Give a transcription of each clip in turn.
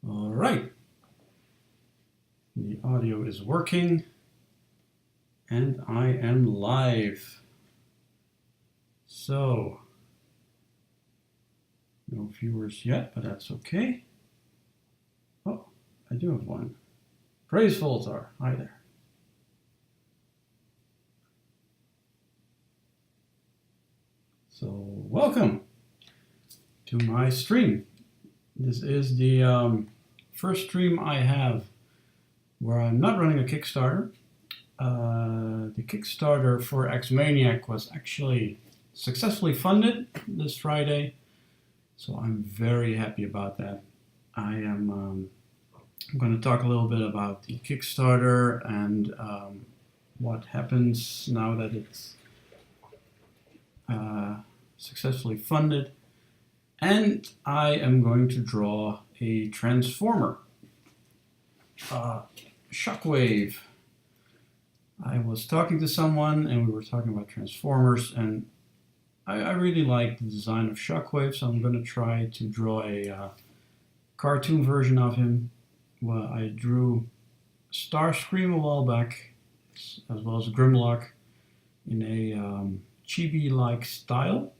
All right, the audio is working and I am live. So, no viewers yet, but that's okay. Oh, I do have one. Praise Voltar, hi there. So, welcome to my stream. This is the first stream I have where I'm not running a Kickstarter. The Kickstarter for X-Maniac was actually successfully funded this Friday, so I'm very happy about that. I'm going to talk a little bit about the Kickstarter and what happens now that it's successfully funded. And I am going to draw a Transformer, Shockwave. I was talking to someone and we were talking about Transformers, and I really like the design of Shockwave, so I'm going to try to draw a cartoon version of him. Well, I drew Starscream a while back, as well as Grimlock, in a Chibi-like style,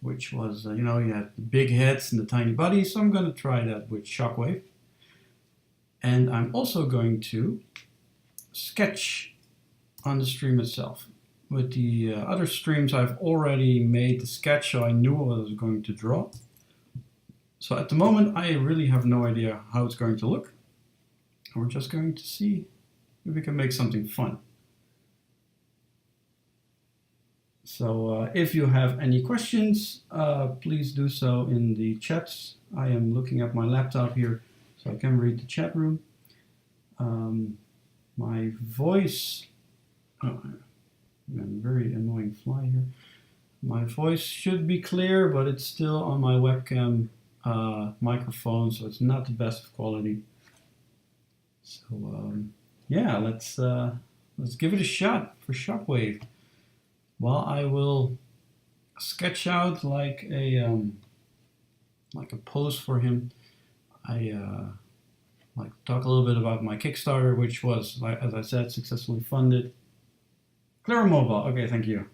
which was, you had the big heads and the tiny bodies, so I'm going to try that with Shockwave. And I'm also going to sketch on the stream itself. With the other streams, I've already made the sketch, so I knew what I was going to draw. So at the moment, I really have no idea how it's going to look. We're just going to see if we can make something fun. So if you have any questions, please do so in the chats. I am looking at my laptop here so I can read the chat room. My voice, very annoying fly here. My voice should be clear, but it's still on my webcam microphone, so it's not the best of quality. So yeah, let's give it a shot for Shockwave. Well, I will sketch out like a pose for him. I like to talk a little bit about my Kickstarter, which was, as I said, successfully funded. Clear Mobile. Okay, thank you.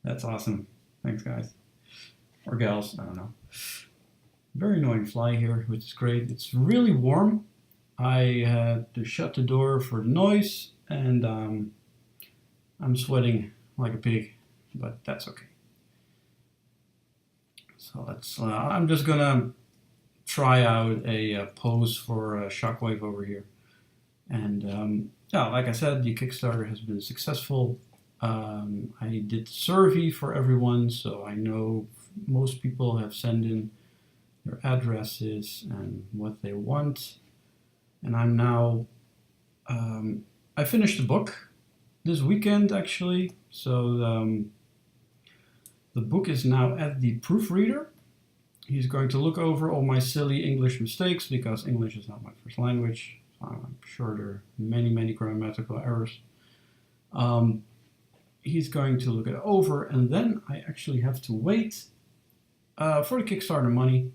That's awesome. Thanks, guys. Or gals, I don't know. Very annoying fly here, which is great. It's really warm. I had to shut the door for the noise, and I'm sweating like a pig, but that's okay. So let's, I'm just gonna try out a pose for Shockwave over here. And yeah, like I said, the Kickstarter has been successful. I did the survey for everyone, so I know most people have sent in their addresses and what they want. And I'm now, I finished the book this weekend actually, so the book is now at the proofreader. He's going to look over all my silly English mistakes because English is not my first language. I'm sure there are many grammatical errors. He's going to look it over, and then I actually have to wait for the Kickstarter money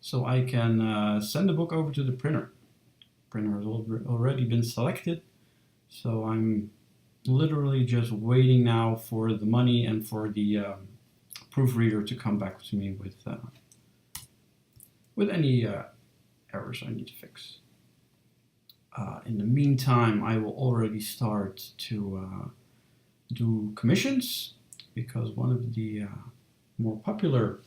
so I can send the book over to the printer. The printer has already been selected, so I'm literally just waiting now for the money and for the proofreader to come back to me with any errors I need to fix. In the meantime, I will already start to do commissions, because one of the more popular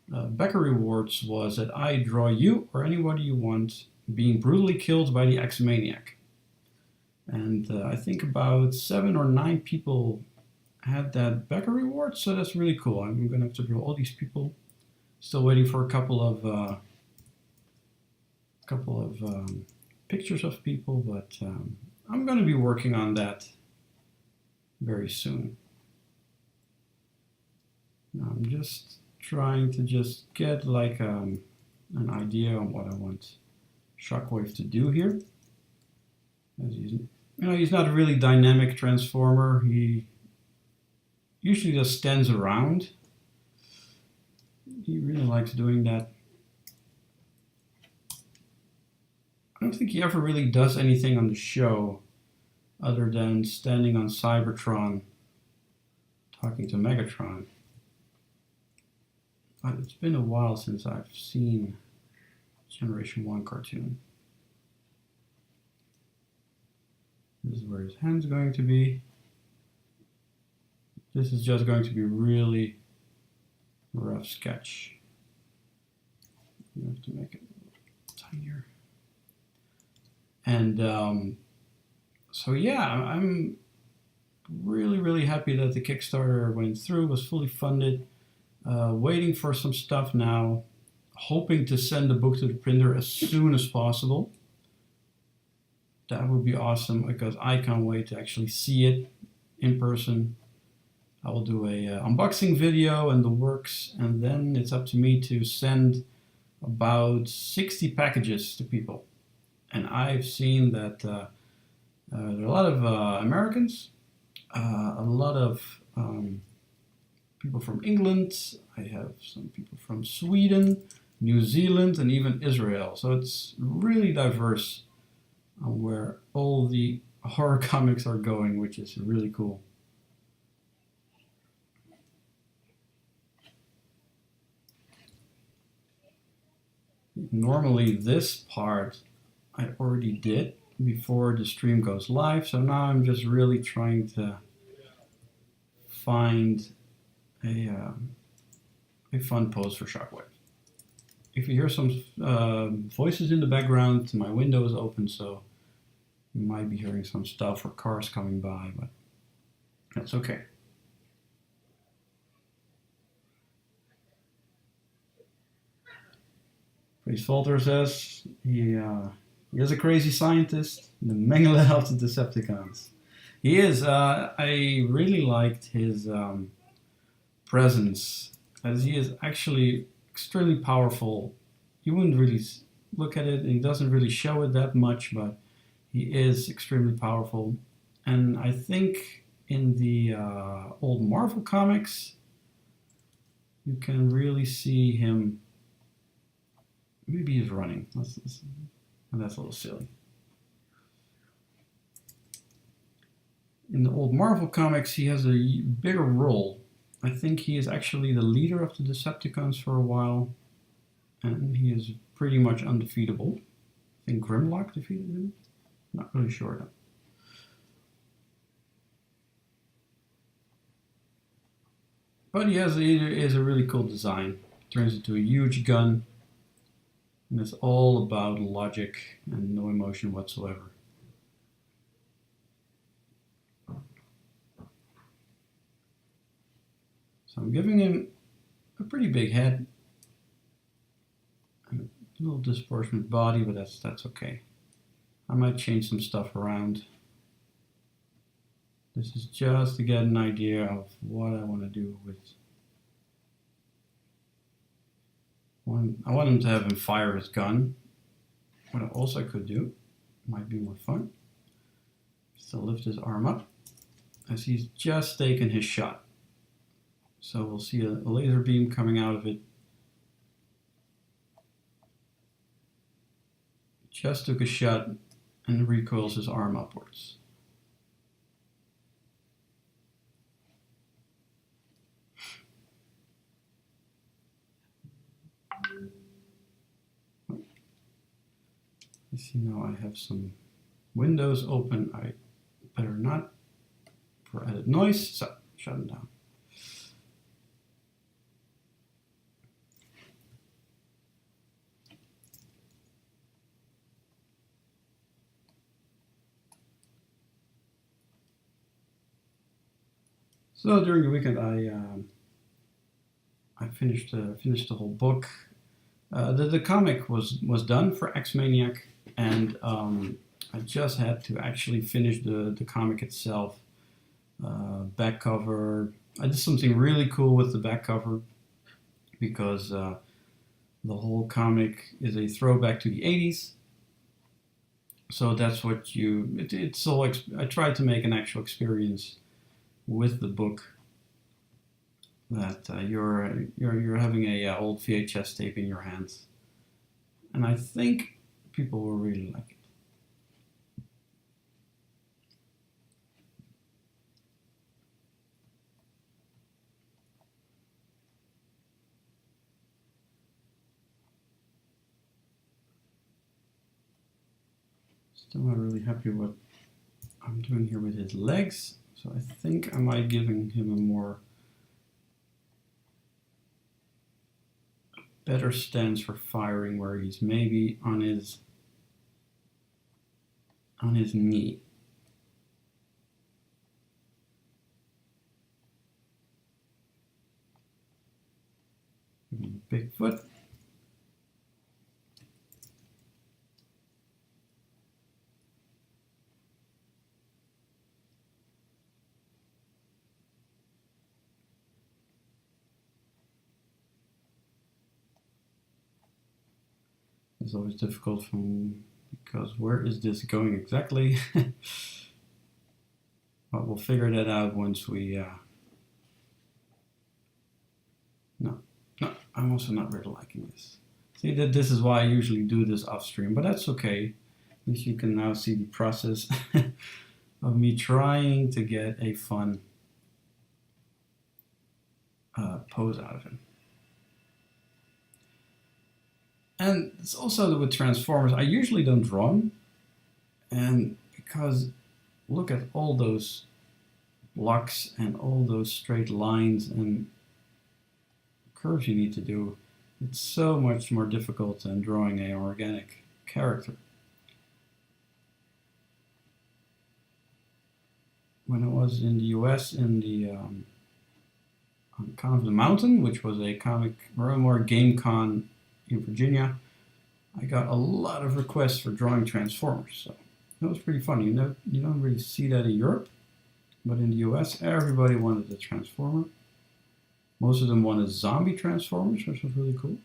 backer rewards was that I draw you or anybody you want being brutally killed by the X-Maniac. And I think about 7 or 9 people had that backer reward, so that's really cool. I'm going to have to draw all these people. Still waiting for a couple of pictures of people, but I'm going to be working on that very soon. Now I'm just trying to just get like an idea on what I want Shockwave to do here. As he's not a really dynamic transformer. He usually just stands around. He really likes doing that. don't think he ever really does anything on the show other than standing on Cybertron talking to Megatron. But it's been a while since I've seen Generation 1 cartoon. This is where his hand's going to be. This is just going to be really rough sketch. You have to make it a little tinier. And so yeah, I'm really happy that the Kickstarter went through, was fully funded. Waiting for some stuff now, hoping to send the book to the printer as soon as possible. That would be awesome because I can't wait to actually see it in person. I will do a unboxing video and the works, and then it's up to me to send about 60 packages to people. And I've seen that there are a lot of Americans, a lot of people from England. I have some people from Sweden, New Zealand, and even Israel. So it's really diverse on where all the horror comics are going, which is really cool. Normally this part I already did before the stream goes live, so now I'm just really trying to find a fun pose for Shockwave. If you hear some voices in the background, my window is open, so you might be hearing some stuff or cars coming by, but that's okay. Chris Falter says he is a crazy scientist, the Mengele of the Decepticons. He is. I really liked his presence, as he is actually extremely powerful. You wouldn't really look at it, and he doesn't really show it that much, but he is extremely powerful. And I think in the old Marvel comics, you can really see him. Maybe he's running. That's a little silly. In the old Marvel comics, he has a bigger role. I think he is actually the leader of the Decepticons for a while, and he is pretty much undefeatable. I think Grimlock defeated him. Not really sure though. But he is a really cool design. Turns into a huge gun, and it's all about logic and no emotion whatsoever. So I'm giving him a pretty big head, and a little disproportionate body, but that's okay. I might change some stuff around. This is just to get an idea of what I want to do with. I want him to have him fire his gun. What else I could do, might be more fun, is to lift his arm up as he's just taken his shot. So we'll see a laser beam coming out of it. Just took a shot and recoils his arm upwards. I see now I have some windows open. I better not for added noise. So shut them down. So during the weekend, I finished the whole book. The comic was done for X-Maniac, and I just had to actually finish the comic itself. Back cover. I did something really cool with the back cover because the whole comic is a throwback to the 80s. So that's what it's all. I tried to make an actual experience with the book that you're having a old VHS tape in your hands, and I think people will really like it. Still not really happy what I'm doing here with his legs, so I think I might giving him a more better stance for firing, where he's maybe on his knee. Big foot. It's always difficult because where is this going exactly? But we'll figure that out once we no, I'm also not really liking this. See, that this is why I usually do this off stream, but that's okay. At least you can now see the process of me trying to get a fun pose out of him. And it's also with Transformers, I usually don't draw them, and because look at all those blocks and all those straight lines and curves you need to do, it's so much more difficult than drawing an organic character. When I was in the US in the on Con of the Mountain, which was a comic or more game con in Virginia, I got a lot of requests for drawing Transformers. So that was pretty funny. You don't really see that in Europe, but in the US, everybody wanted a Transformer. Most of them wanted zombie Transformers, which was really cool.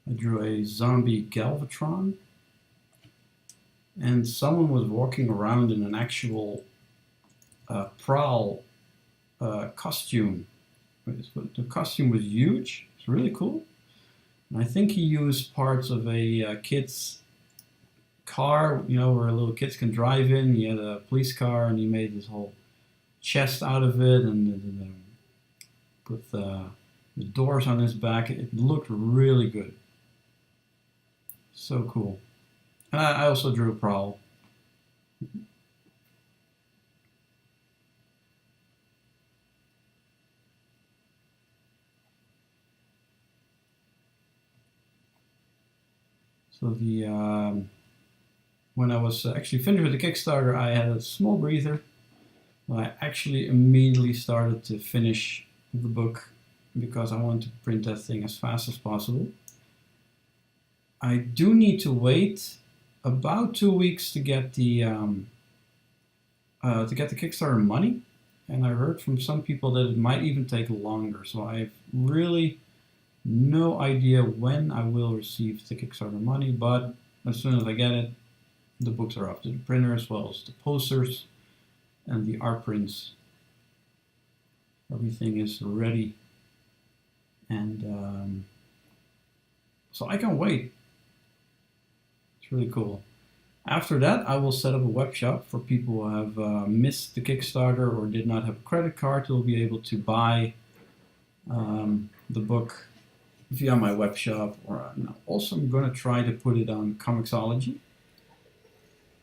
I drew a zombie Galvatron, and someone was walking around in an actual Prowl costume. The costume was huge. It's really cool. And I think he used parts of a kid's car, you know, where little kids can drive in. He had a police car, and he made this whole chest out of it, and put the doors on his back. It looked really good. So cool. And I also drew a Prowl. So the when I was actually finished with the Kickstarter, I had a small breather. I actually immediately started to finish the book because I wanted to print that thing as fast as possible. I do need to wait about 2 weeks to get the Kickstarter money, and I heard from some people that it might even take longer. So I have really no idea when I will receive the Kickstarter money, but as soon as I get it, the books are off to the printer, as well as the posters and the art prints. Everything is ready, and so I can wait. It's really cool. After that, I will set up a web shop for people who have missed the Kickstarter or did not have a credit card. They'll be able to buy the book via my web shop, or also I'm going to try to put it on Comixology.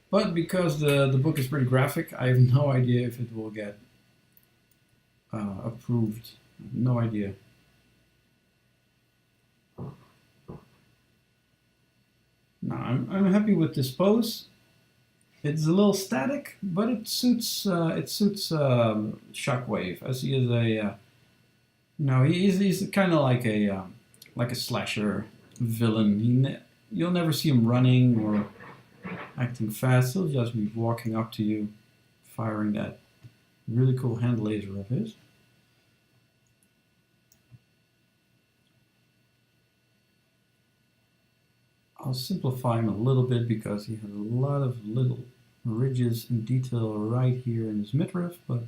But because the book is pretty graphic, I have no idea if it will get approved. No idea. Now I'm happy with this pose. It's a little static, but it suits Shockwave, as he is a he's kind of like a slasher villain. You'll never see him running or acting fast. He'll just be walking up to you, firing that really cool hand laser of his. I'll simplify him a little bit because he has a lot of little ridges and detail right here in his midriff, but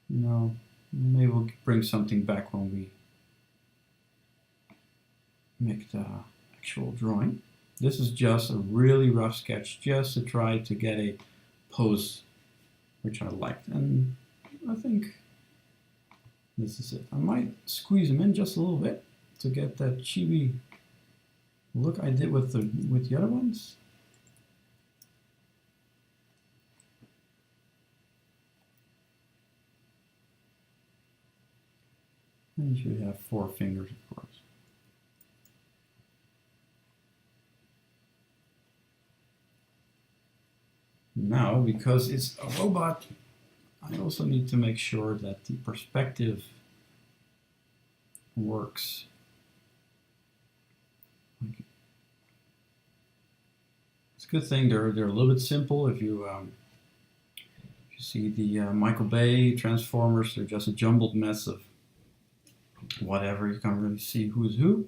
maybe we'll bring something back when we make the actual drawing. This is just a really rough sketch, just to try to get a pose which I liked, and I think this is it. I might squeeze him in just a little bit to get that chibi look I did with the other ones. And you should have 4 fingers, of course. Now, because it's a robot, I also need to make sure that the perspective works. It's a good thing they're a little bit simple. If you see the Michael Bay Transformers, they're just a jumbled mess of whatever. You can't really see who is who.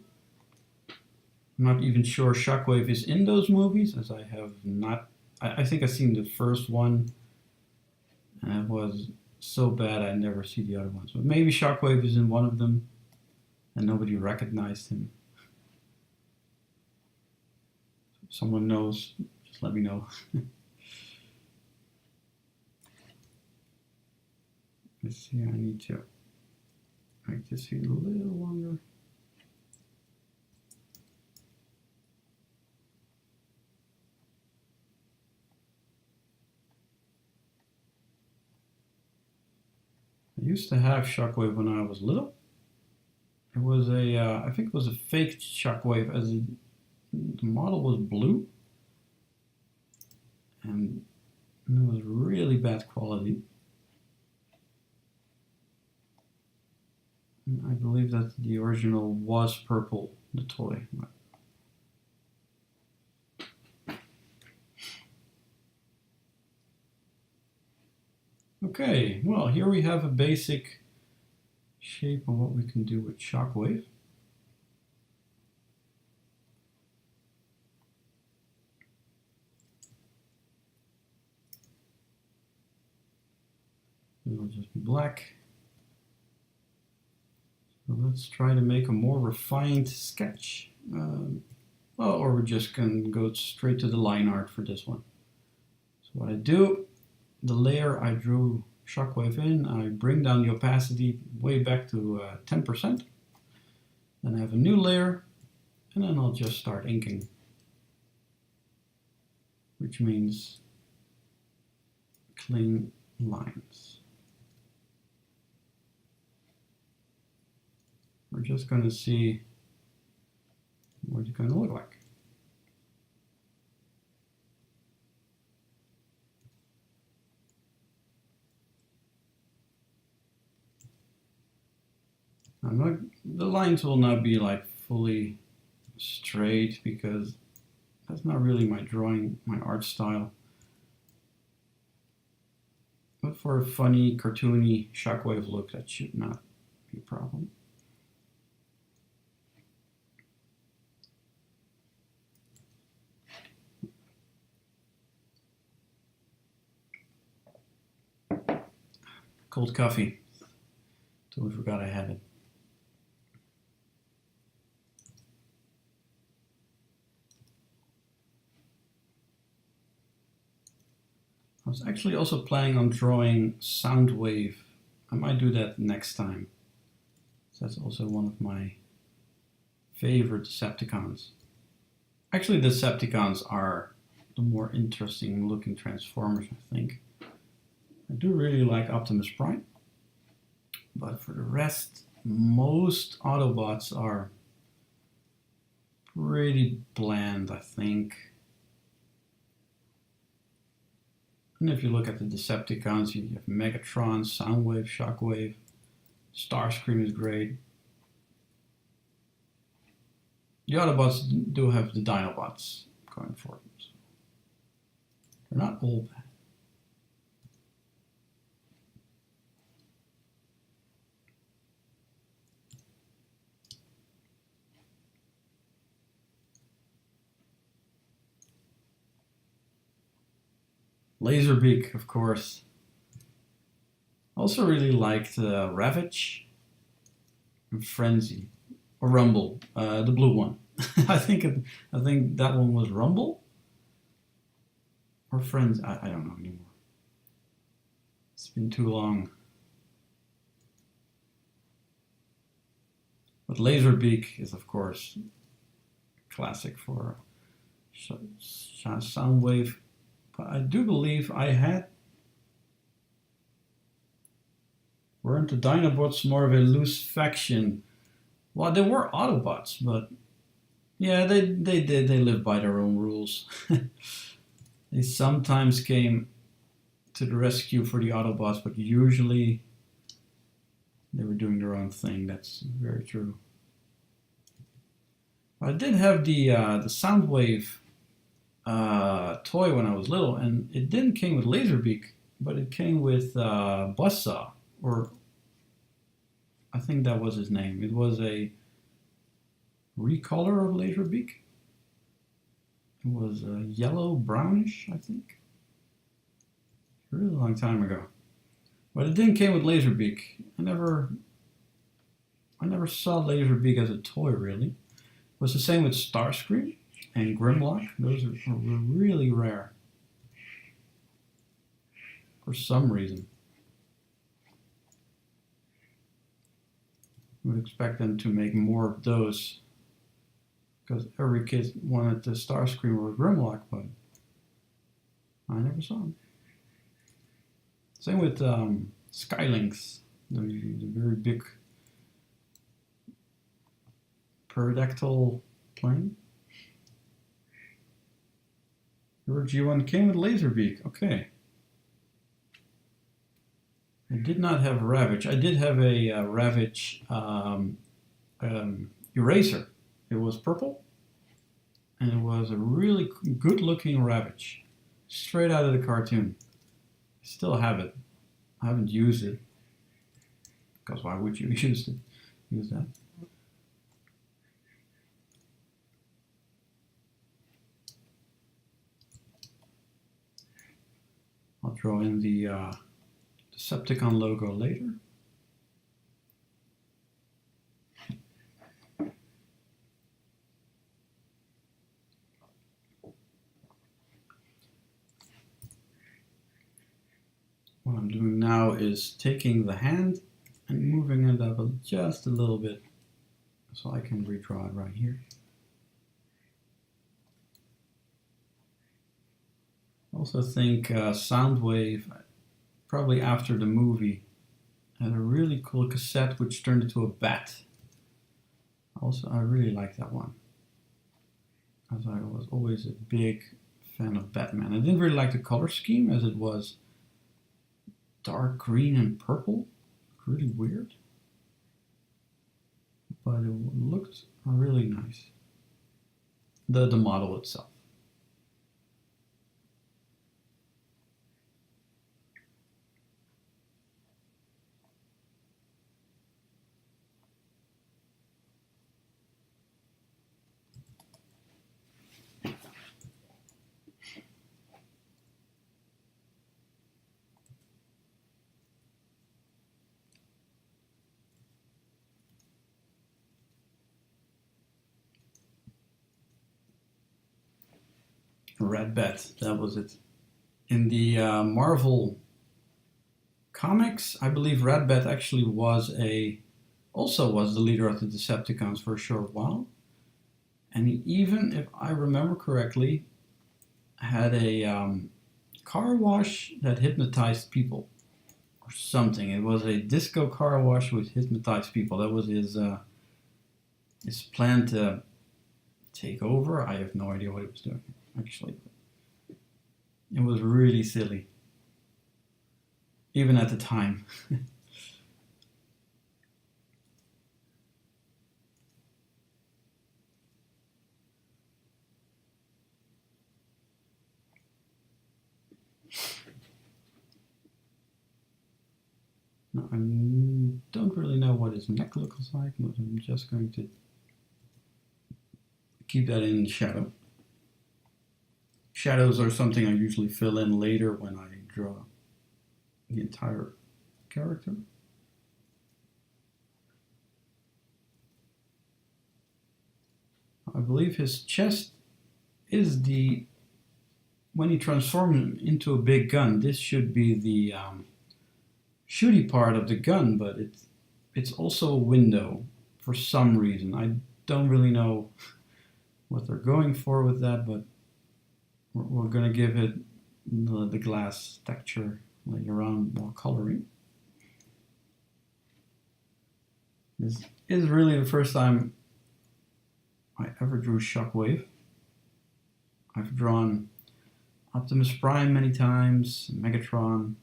I'm not even sure Shockwave is in those movies, as I have not. I think I've seen the first one, and it was so bad I never see the other ones. But maybe Shockwave is in one of them, and nobody recognized him. If someone knows, just let me know. Let's see, I need to make this here a little longer. I used to have Shockwave when I was little. It was I think it was a fake Shockwave, as the model was blue. And it was really bad quality. And I believe that the original was purple, the toy. Okay, well, here we have a basic shape of what we can do with Shockwave. It'll just be black. So let's try to make a more refined sketch. Well, or we just can go straight to the line art for this one. So what I do, the layer I drew Shockwave in, I bring down the opacity way back to 10%. Then I have a new layer, and then I'll just start inking, which means clean lines. We're just going to see what it's going to look like. The lines will not be like fully straight because that's not really my drawing, my art style. But for a funny, cartoony Shockwave look, that should not be a problem. Cold coffee. Totally forgot I had it. I was actually also planning on drawing Soundwave. I might do that next time. That's also one of my favorite Decepticons. Actually, the Decepticons are the more interesting looking Transformers, I think. I do really like Optimus Prime. But for the rest, most Autobots are pretty bland, I think. And if you look at the Decepticons, you have Megatron, Soundwave, Shockwave, Starscream is great. The Autobots do have the Dinobots going for them. So they're not all bad. Laserbeak, of course. Also really liked Ravage and Frenzy, or Rumble, the blue one. I think that one was Rumble or Frenzy. I don't know anymore. It's been too long. But Laserbeak is, of course, classic for Soundwave. But I do believe weren't the Dinobots more of a loose faction? Well, they were Autobots, but yeah, they lived by their own rules. They sometimes came to the rescue for the Autobots, but usually they were doing their own thing. That's very true. I did have the Soundwave toy when I was little, and it didn't came with Laserbeak, but it came with Buzzsaw, or I think that was his name. It was a recolor of Laserbeak. It was yellow brownish, I think. A really long time ago. But it didn't came with Laserbeak. I never saw Laserbeak as a toy, really. It was the same with Starscream and Grimlock. Those are really rare. For some reason. I would expect them to make more of those. Because every kid wanted the Starscream or Grimlock, but I never saw them. Same with Skylynx, the very big pterodactyl plane. Your G1 came with Laserbeak, okay. I did not have Ravage. I did have a Ravage Eraser. It was purple, and it was a really good-looking Ravage, straight out of the cartoon. I still have it. I haven't used it, because why would you use that? I'll draw in the Decepticon logo later. What I'm doing now is taking the hand and moving it up just a little bit so I can redraw it right here. I also think Soundwave, probably after the movie, had a really cool cassette which turned into a bat. Also, I really like that one, as I was always a big fan of Batman. I didn't really like the color scheme, as it was dark green and purple. Really weird. But it looked really nice. The model itself. Red Bat, that was it. In the Marvel comics, I believe Red Bat actually also was the leader of the Decepticons for a short while. And he even, if I remember correctly, had a car wash that hypnotized people or something. It was a disco car wash which hypnotized people. That was his plan to take over. I have no idea what he was doing, actually. It was really silly, even at the time. Now, I don't really know what his neck looks like, but I'm just going to keep that in shadow. Shadows are something I usually fill in later when I draw the entire character. I believe his chest is when he transforms him into a big gun, this should be the shooty part of the gun, but it's also a window for some reason. I don't really know what they're going for with that, but we're going to give it the glass texture later on, more coloring. This is really the first time I ever drew Shockwave. I've drawn Optimus Prime many times, Megatron,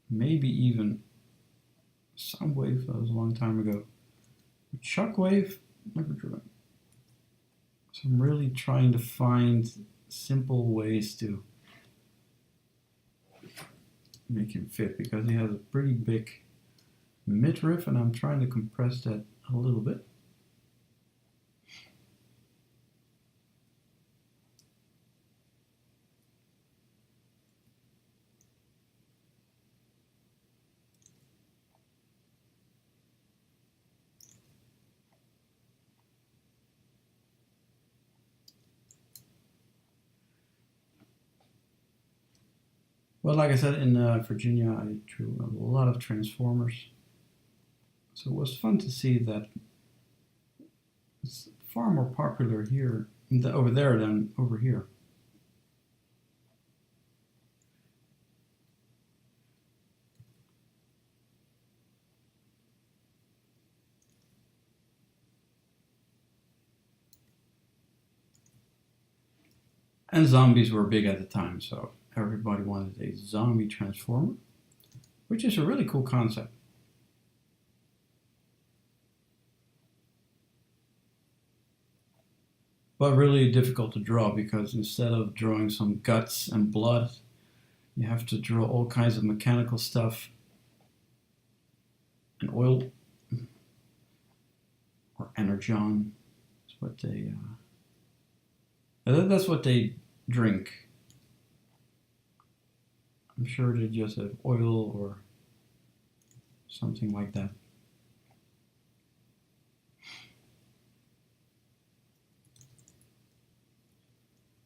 maybe even Soundwave, that was a long time ago. But Shockwave, never drew it. So I'm really trying to find simple ways to make him fit, because he has a pretty big midriff and I'm trying to compress that a little bit. Well, like I said, in Virginia, I drew a lot of Transformers. So it was fun to see that it's far more popular here, over there, than over here. And zombies were big at the time, so everybody wanted a zombie transformer, which is a really cool concept. But really difficult to draw, because instead of drawing some guts and blood, you have to draw all kinds of mechanical stuff and oil, or energon. That's what they that's what they drink. I'm sure they just have oil or something like that.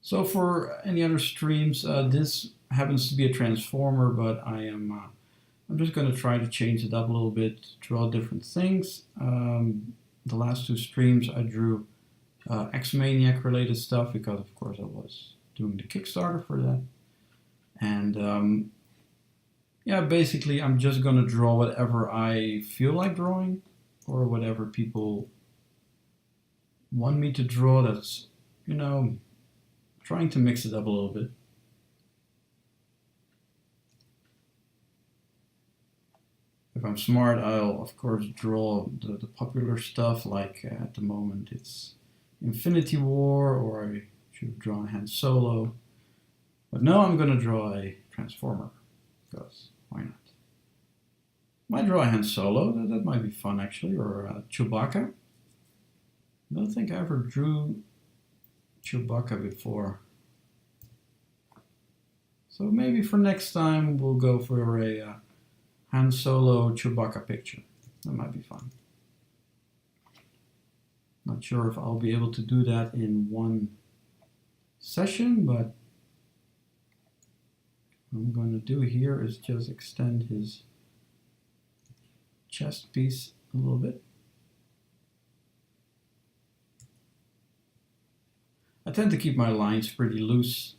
So for any other streams, this happens to be a transformer, but I'm just going to try to change it up a little bit, draw different things. The last two streams I drew X-Maniac related stuff, because of course I was doing the Kickstarter for that. And yeah, basically I'm just going to draw whatever I feel like drawing, or whatever people want me to draw. That's, you know, trying to mix it up a little bit. If I'm smart, I'll of course draw the popular stuff, like at the moment it's Infinity War, or I should have drawn Han Solo. But no, I'm going to draw a Transformer, because why not? Might draw a Han Solo, that might be fun actually, or Chewbacca. I don't think I ever drew Chewbacca before. So maybe for next time we'll go for a Han Solo Chewbacca picture. That might be fun. Not sure if I'll be able to do that in one session, but what I'm going to do here is just extend his chest piece a little bit. I tend to keep my lines pretty loose,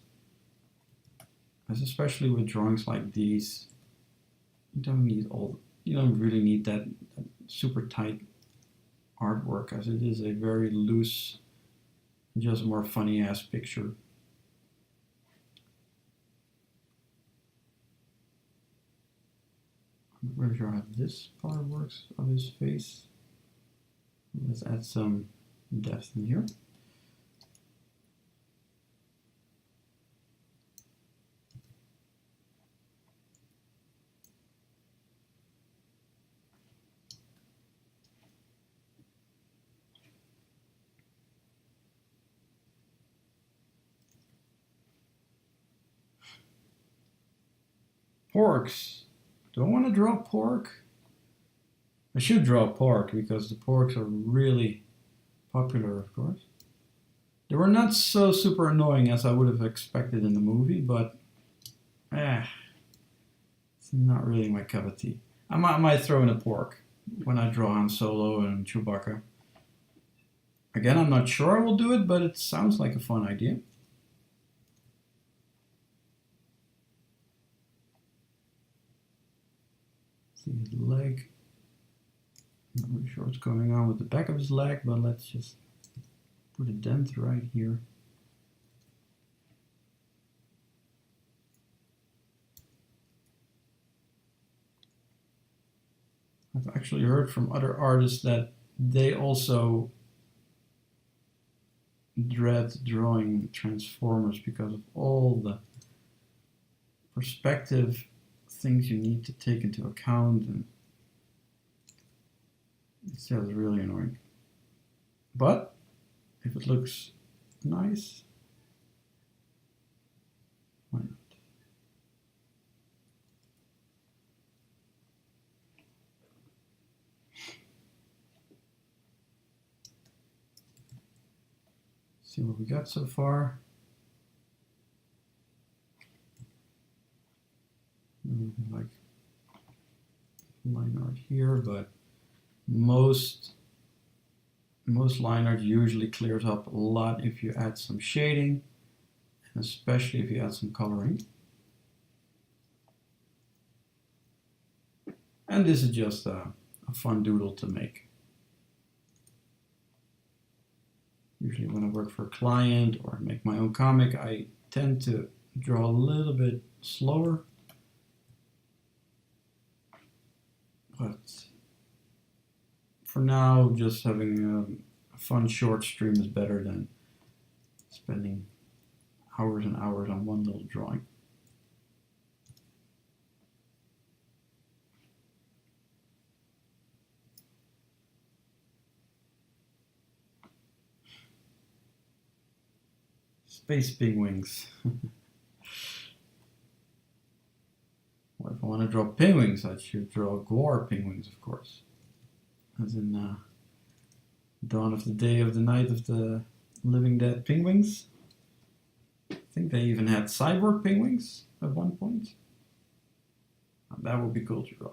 as especially with drawings like these, you don't really need that super tight artwork, as it is a very loose, just more funny ass picture. I'm not really sure how this part works of his face. Let's add some depth in here. Porks. Do I want to draw pork? I should draw pork, because the porks are really popular, of course. They were not so super annoying as I would have expected in the movie, but it's not really my cup of tea. I might throw in a pork when I draw Han Solo and Chewbacca. Again, I'm not sure I will do it, but it sounds like a fun idea. See his leg. Not really sure what's going on with the back of his leg, but let's just put a dent right here. I've actually heard from other artists that they also dread drawing Transformers because of all the perspective things you need to take into account, and it's just really annoying. But if it looks nice, why not? See what we got so far. Like line art here, but most line art usually clears up a lot if you add some shading, and especially if you add some coloring. And this is just a fun doodle to make. Usually when I work for a client or make my own comic, I tend to draw a little bit slower. But for now, just having a fun short stream is better than spending hours and hours on one little drawing. Space penguins. Well, if I want to draw penguins, I should draw Gore penguins, of course. As in Dawn of the Day of the Night of the Living Dead penguins. I think they even had cyborg penguins at one point. That would be cool to draw.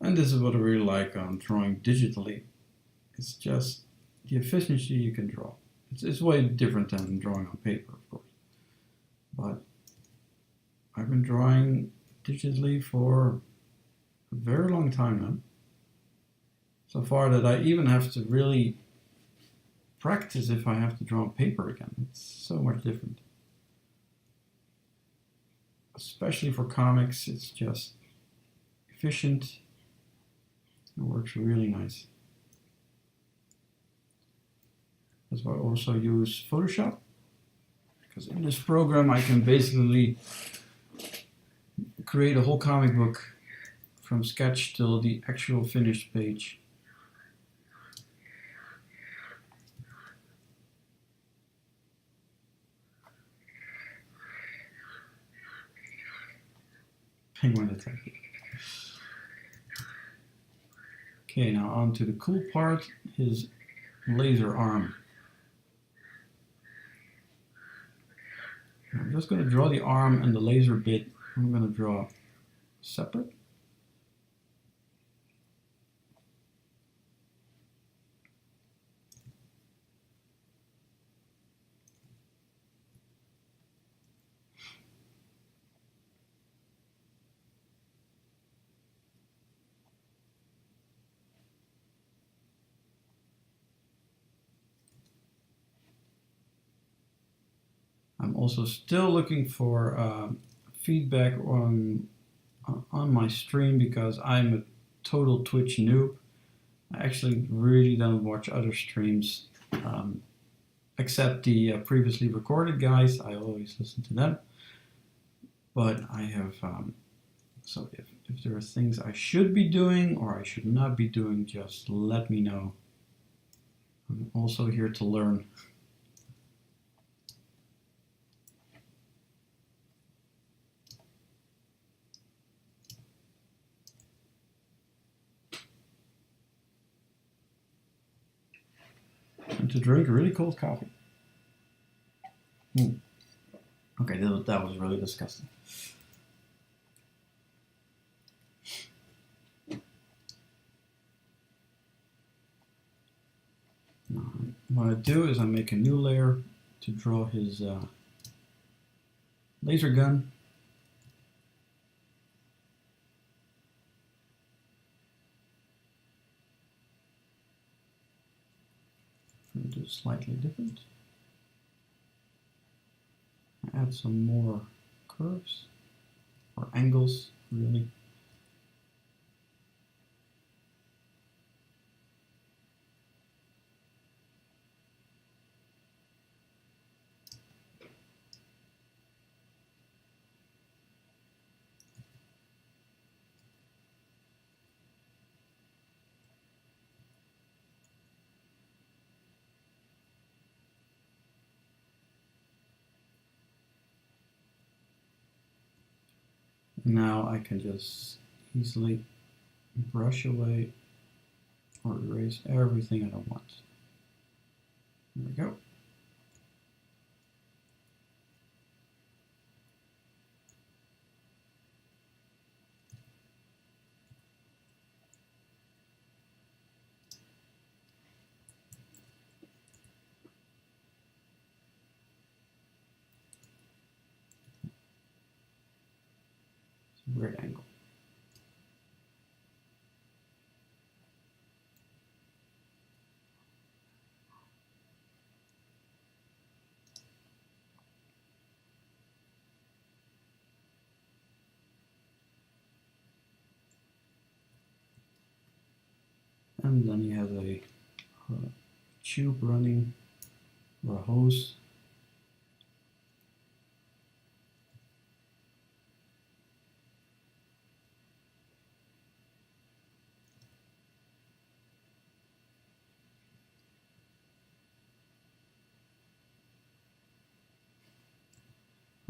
And this is what I really like on drawing digitally. It's just the efficiency you can draw. It's way different than drawing on paper, of course. But I've been drawing digitally for a very long time now. So far that I even have to really practice if I have to draw on paper again. It's so much different. Especially for comics, it's just efficient. It works really nice. That's why I also use Photoshop, because in this program I can basically create a whole comic book from sketch till the actual finished page. Penguin attack. Okay, now on to the cool part, his laser arm. I'm just going to draw the arm and the laser bit. I'm going to draw separate. I'm also still looking for feedback on my stream, because I'm a total Twitch noob. I actually really don't watch other streams except the previously recorded guys. I always listen to them. But I have, so if there are things I should be doing or I should not be doing, just let me know. I'm also here to learn. And to drink really cold coffee. Okay, that was really disgusting. Now, what I do is I make a new layer to draw his laser gun. I'm going to do slightly different. Add some more curves or angles, really. Now I can just easily brush away or erase everything I don't want. There we go. It's a weird angle. And then he has a tube running or a hose.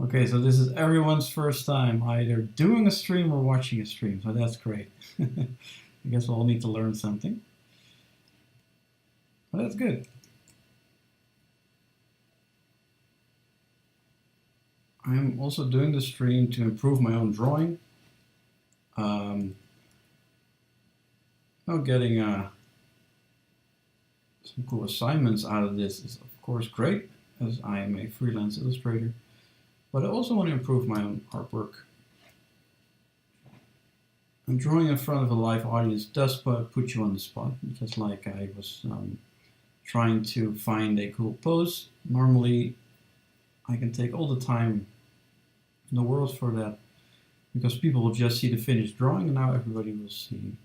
Okay, so this is everyone's first time either doing a stream or watching a stream, so that's great. I guess we'll all need to learn something. But that's good. I'm also doing the stream to improve my own drawing. Getting some cool assignments out of this is of course great, as I am a freelance illustrator. But I also want to improve my own artwork. And drawing in front of a live audience does put you on the spot, just like I was trying to find a cool pose. Normally, I can take all the time in the world for that, because people will just see the finished drawing, and now everybody will see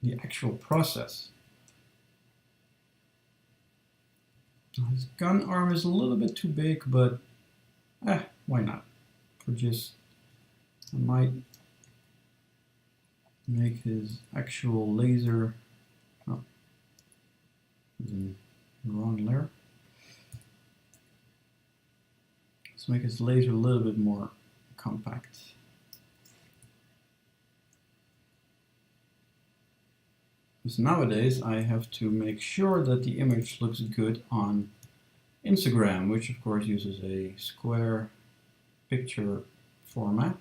the actual process. His gun arm is a little bit too big, but why not? I might make his actual laser, in the wrong layer. Let's make his laser a little bit more compact. Because nowadays I have to make sure that the image looks good on Instagram, which of course uses a square picture format.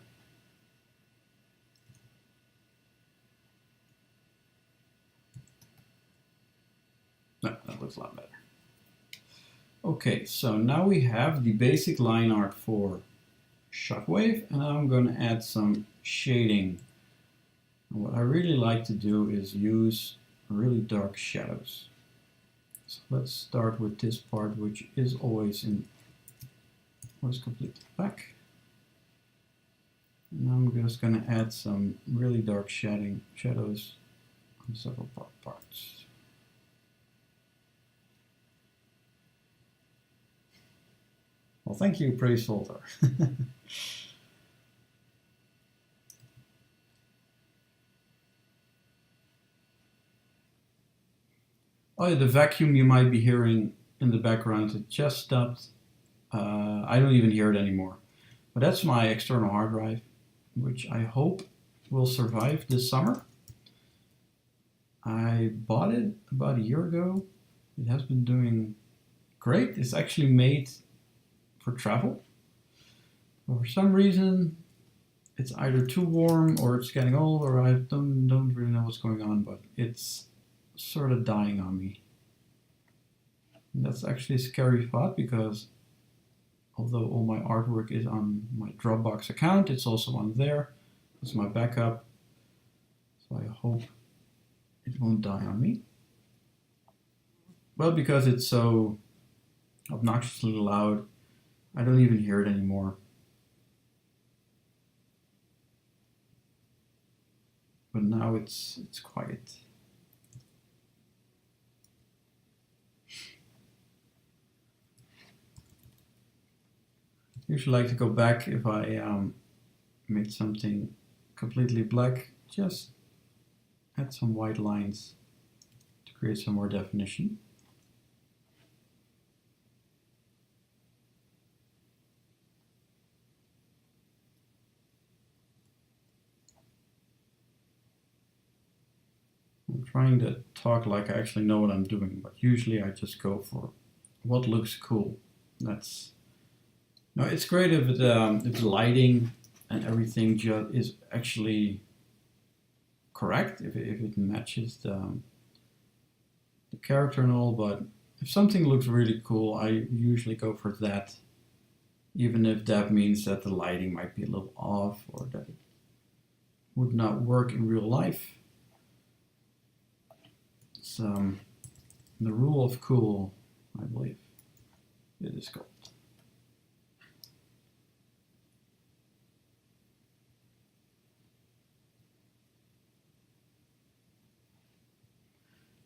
No, that looks a lot better. Okay, so now we have the basic line art for Shockwave, and I'm going to add some shading. And what I really like to do is use really dark shadows. So let's start with this part, which is always completely black. And I'm just going to add some really dark shadows on several parts. Well, thank you, placeholder. Oh yeah, the vacuum you might be hearing in the background, it just stopped. I don't even hear it anymore. But that's my external hard drive, which I hope will survive this summer. I bought it about a year ago. It has been doing great. It's actually made for travel. But for some reason, it's either too warm or it's getting old, or I don't really know what's going on, but it's sort of dying on me. And that's actually a scary thought, because although all my artwork is on my Dropbox account, it's also on there. It's my backup. So I hope it won't die on me. Well, because it's so obnoxiously loud, I don't even hear it anymore. But now it's quiet. Usually like to go back if I made something completely black, just add some white lines to create some more definition. I'm trying to talk like I actually know what I'm doing, but usually I just go for what looks cool. That's no, it's great if the lighting and everything is actually correct, if it matches the character and all, but if something looks really cool, I usually go for that, even if that means that the lighting might be a little off or that it would not work in real life. It's the rule of cool, I believe it is called.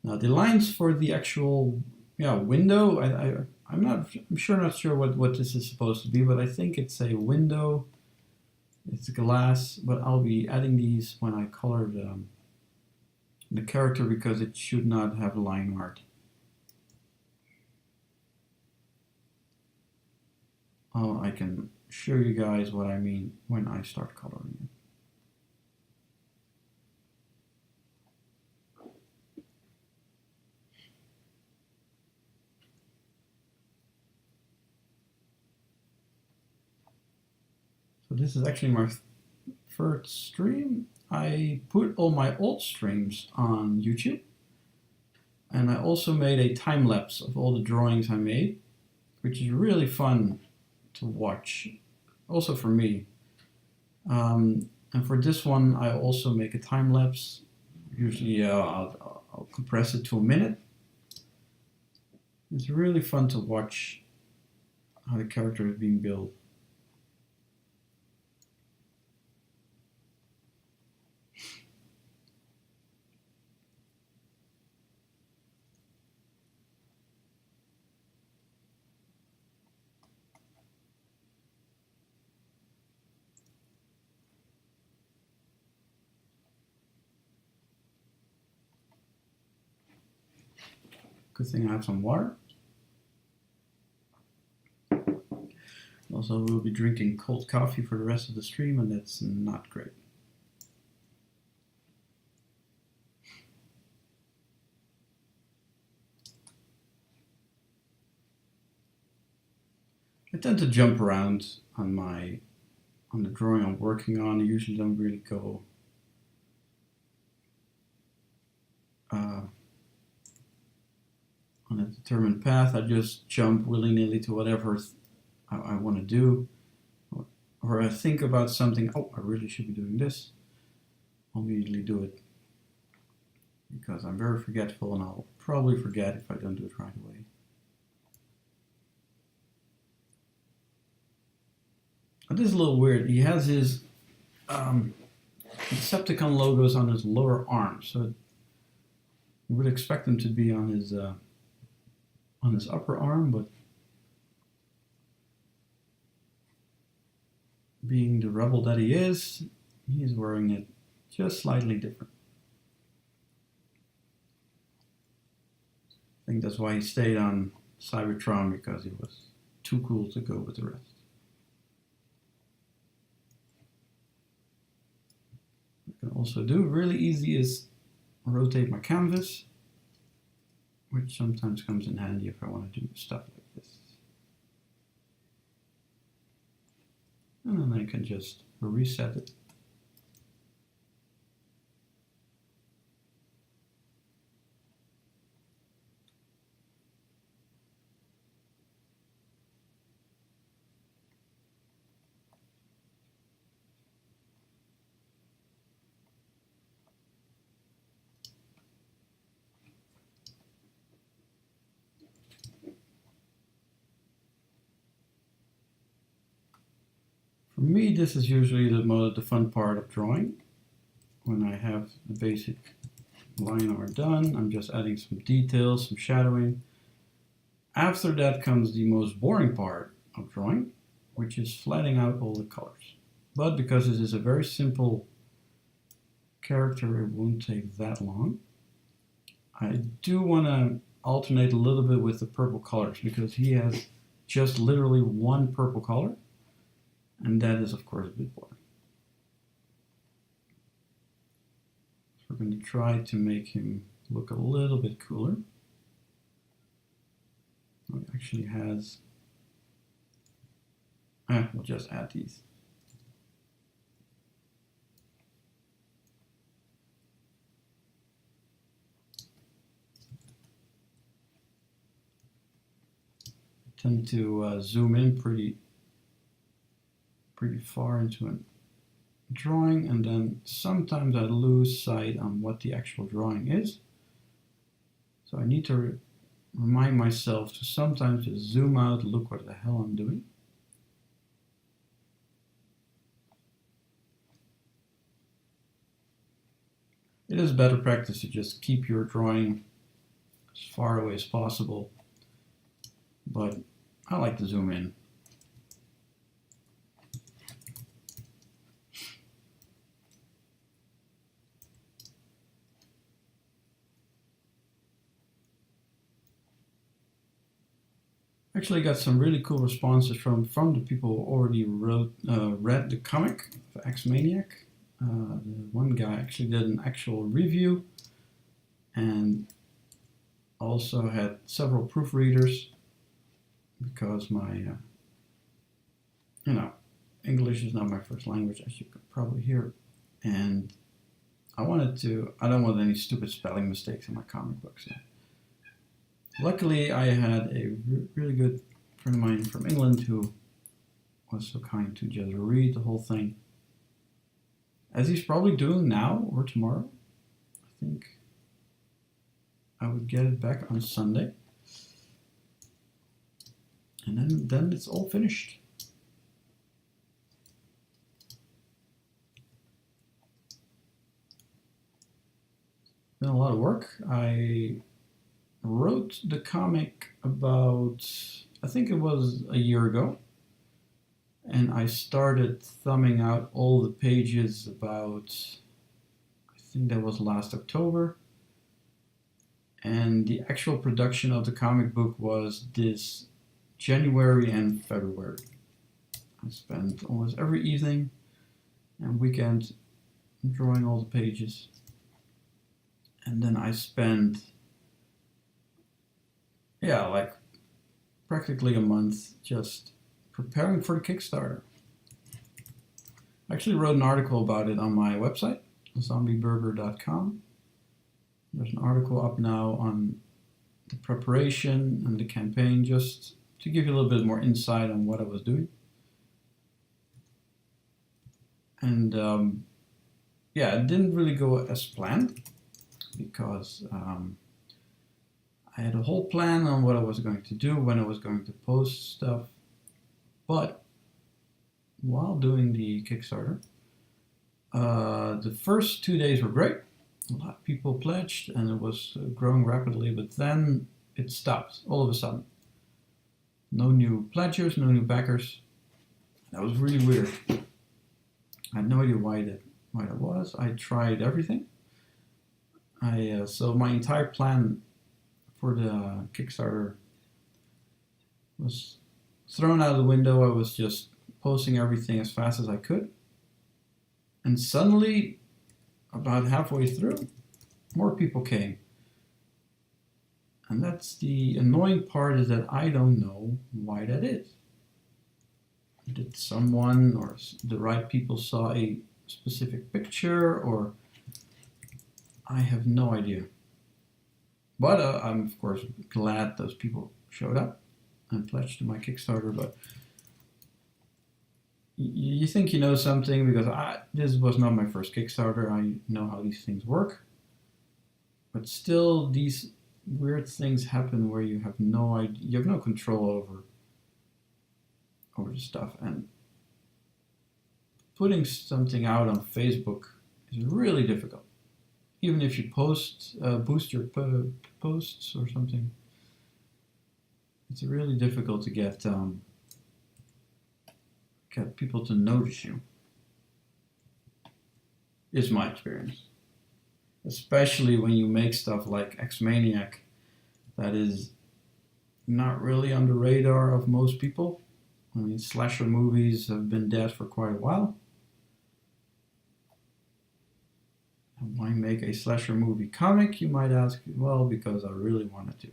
Now the lines for the actual window, I'm not sure what this is supposed to be, but I think it's a window. It's glass, but I'll be adding these when I color the character, because it should not have line art. Oh, I can show you guys what I mean when I start coloring it. So this is actually my third stream. I put all my old streams on YouTube, and I also made a time lapse of all the drawings I made, which is really fun to watch, also for me. And for this one, I also make a time lapse. Usually I'll compress it to a minute. It's really fun to watch how the character is being built. Good thing I have some water. Also, we'll be drinking cold coffee for the rest of the stream, and that's not great. I tend to jump around on the drawing I'm working on. I usually don't really go on a determined path. I just jump willy-nilly to whatever I want to do, or I think about something. Oh, I really should be doing this. I'll immediately do it, because I'm very forgetful, and I'll probably forget if I don't do it right away. But this is a little weird. He has his Decepticon logos on his lower arm, so you would expect them to be on his upper arm, but being the rebel that he is, he's wearing it just slightly different. I think that's why he stayed on Cybertron, because he was too cool to go with the rest. What I can also do really easy is rotate my canvas, which sometimes comes in handy if I want to do stuff like this. and then I can just reset it. For me, this is usually the fun part of drawing. When I have the basic line art done, I'm just adding some details, some shadowing. After that comes the most boring part of drawing, which is flattening out all the colors. But because this is a very simple character, it won't take that long. I do want to alternate a little bit with the purple colors because he has just literally one purple color, and that is of course a bit boring. So we're going to try to make him look a little bit cooler. He actually has, we'll just add these. I tend to zoom in pretty far into a drawing, and then sometimes I lose sight on what the actual drawing is. So I need to remind myself to sometimes just zoom out, look what the hell I'm doing. It is better practice to just keep your drawing as far away as possible, but I like to zoom in. Actually got some really cool responses from the people who already read the comic of X-Maniac. The one guy actually did an actual review and also had several proofreaders because my, English is not my first language, as you could probably hear, and I don't want any stupid spelling mistakes in my comic books. So. Luckily, I had a really good friend of mine from England who was so kind to just read the whole thing, as he's probably doing now or tomorrow. I think I would get it back on Sunday, and then it's all finished. Been a lot of work. I wrote the comic about, I think it was a year ago, and I started thumbing out all the pages about, I think that was last October, and the actual production of the comic book was this January and February. I spent almost every evening and weekend drawing all the pages, and then I spent like practically a month just preparing for the Kickstarter. I actually wrote an article about it on my website, Zombieburger.com. There's an article up now on the preparation and the campaign, just to give you a little bit more insight on what I was doing. And it didn't really go as planned because I had a whole plan on what I was going to do, when I was going to post stuff, but while doing the Kickstarter, the first 2 days were great. A lot of people pledged and it was growing rapidly, but then it stopped all of a sudden. No new pledgers, no new backers. That was really weird. I had no idea why that was. I tried everything. So my entire plan for the Kickstarter was thrown out of the window. I was just posting everything as fast as I could. And suddenly, about halfway through, more people came. And that's the annoying part, is that I don't know why that is. did someone or the right people saw a specific picture, or I have no idea. But I'm of course glad those people showed up and pledged to my Kickstarter. But you think you know something because this was not my first Kickstarter. I know how these things work. But still, these weird things happen where you have no idea, you have no control over the stuff. And putting something out on Facebook is really difficult. Even if you boost your posts or something, it's really difficult to get people to notice you. Is my experience. Especially when you make stuff like X-Maniac that is not really on the radar of most people. I mean, slasher movies have been dead for quite a while. And why make a slasher movie comic, you might ask? Well, because I really wanted to.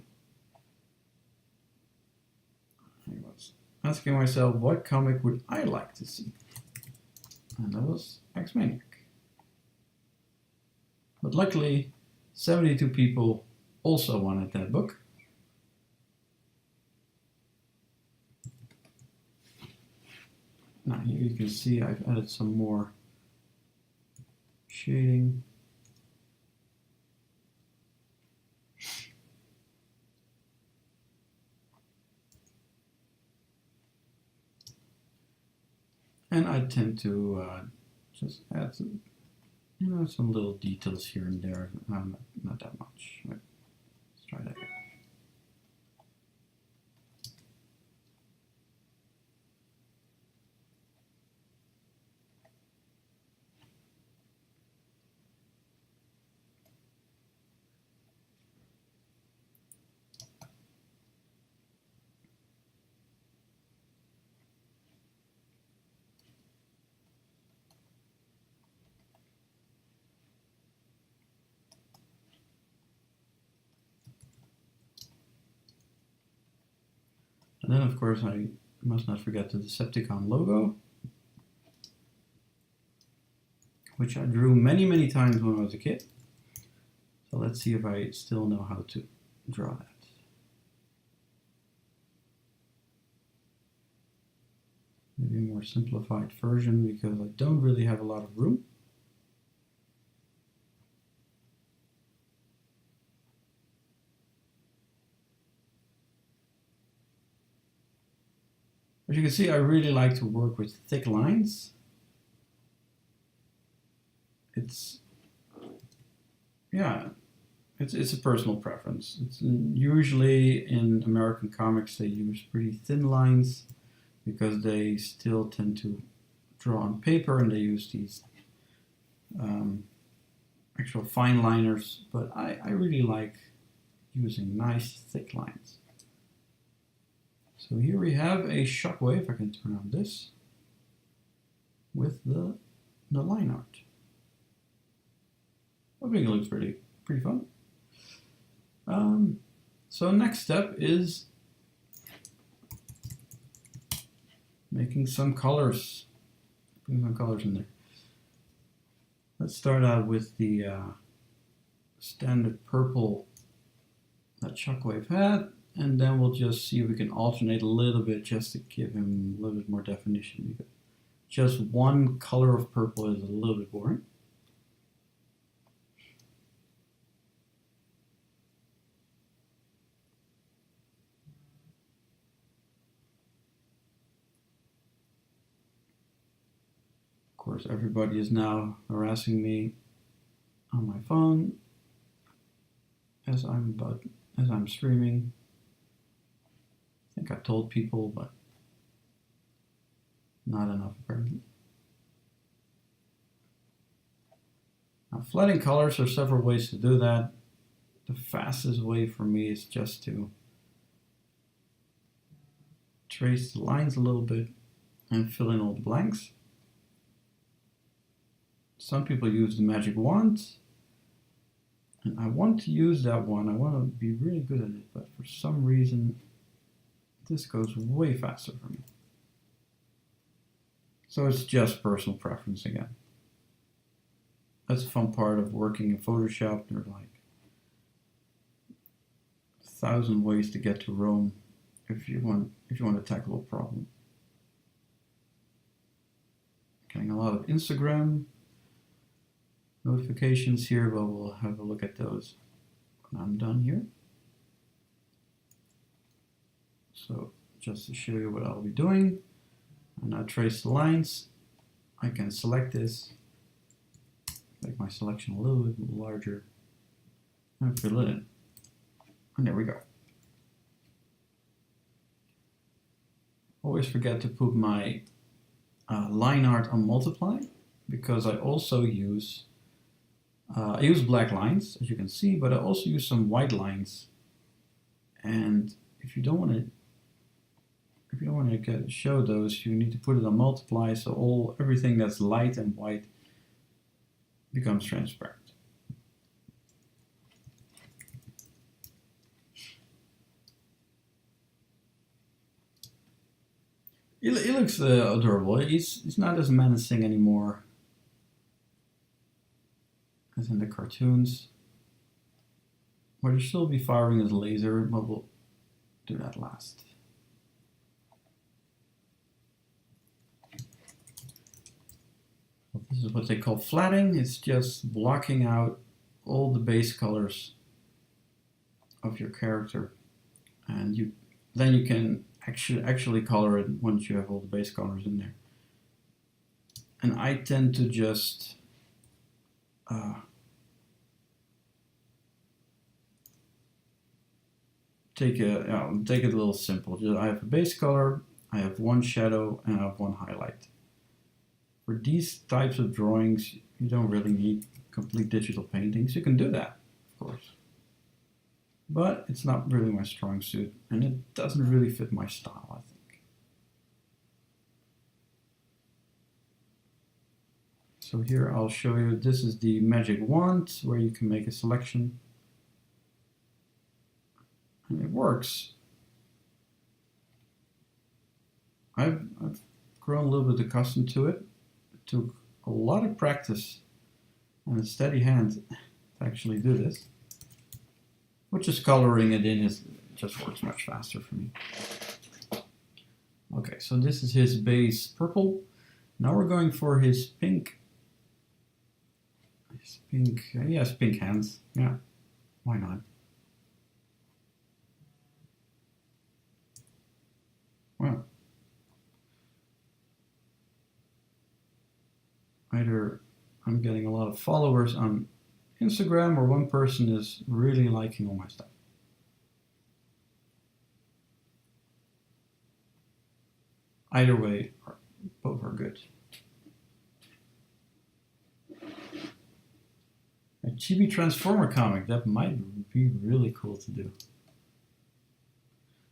I was asking myself, what comic would I like to see? And that was X-Maniac. But luckily, 72 people also wanted that book. Now here you can see I've added some more shading. And I tend to just add some, some little details here and there. Not that much. Wait, let's try that again. And then, of course, I must not forget the Decepticon logo, which I drew many, many times when I was a kid. So let's see if I still know how to draw that. Maybe a more simplified version because I don't really have a lot of room. As you can see, I really like to work with thick lines. It's a personal preference. It's usually in American comics they use pretty thin lines because they still tend to draw on paper and they use these actual fine liners, but I really like using nice thick lines. So here we have a Shockwave. I can turn on this with the line art. I think it looks pretty fun. So next step is making some colors. Putting some colors in there. Let's start out with the standard purple that Shockwave had. And then we'll just see if we can alternate a little bit just to give him a little bit more definition. Because just one color of purple is a little bit boring. Of course, everybody is now harassing me on my phone as I'm streaming. I think I told people, but not enough apparently. Now, flooding colors, there are several ways to do that. The fastest way for me is just to trace the lines a little bit and fill in all the blanks. Some people use the magic wand, and I want to use that one. I want to be really good at it, but for some reason this goes way faster for me. So it's just personal preference again. That's a fun part of working in Photoshop. There are like 1,000 ways to get to Rome if you want to tackle a problem. Getting a lot of Instagram notifications here, but we'll have a look at those when I'm done here. So just to show you what I'll be doing, and I trace the lines. I can select this, make my selection a little bit larger, and fill it in. And there we go. Always forget to put my line art on multiply, because I also use I use black lines, as you can see, but I also use some white lines. And if you don't want to show those, you need to put it on multiply, so everything that's light and white becomes transparent. He looks adorable. He's not as menacing anymore as in the cartoons. But he'll still be firing his laser, but we'll do that last. This is what they call flatting. It's just blocking out all the base colors of your character, and then you can actually color it once you have all the base colors in there. And I tend to just take it a little simple. I have a base color, I have one shadow, and I have one highlight. For these types of drawings, you don't really need complete digital paintings. You can do that, of course. But it's not really my strong suit, and it doesn't really fit my style, I think. So here I'll show you, this is the magic wand, where you can make a selection. And it works. I've grown a little bit accustomed to it. It took a lot of practice and a steady hand to actually do this. But just coloring it in just works much faster for me. Okay, so this is his base purple. Now we're going for his pink. He has pink hands. Yeah, why not? Well, either I'm getting a lot of followers on Instagram, or one person is really liking all my stuff. Either way, both are good. A Chibi Transformer comic, that might be really cool to do.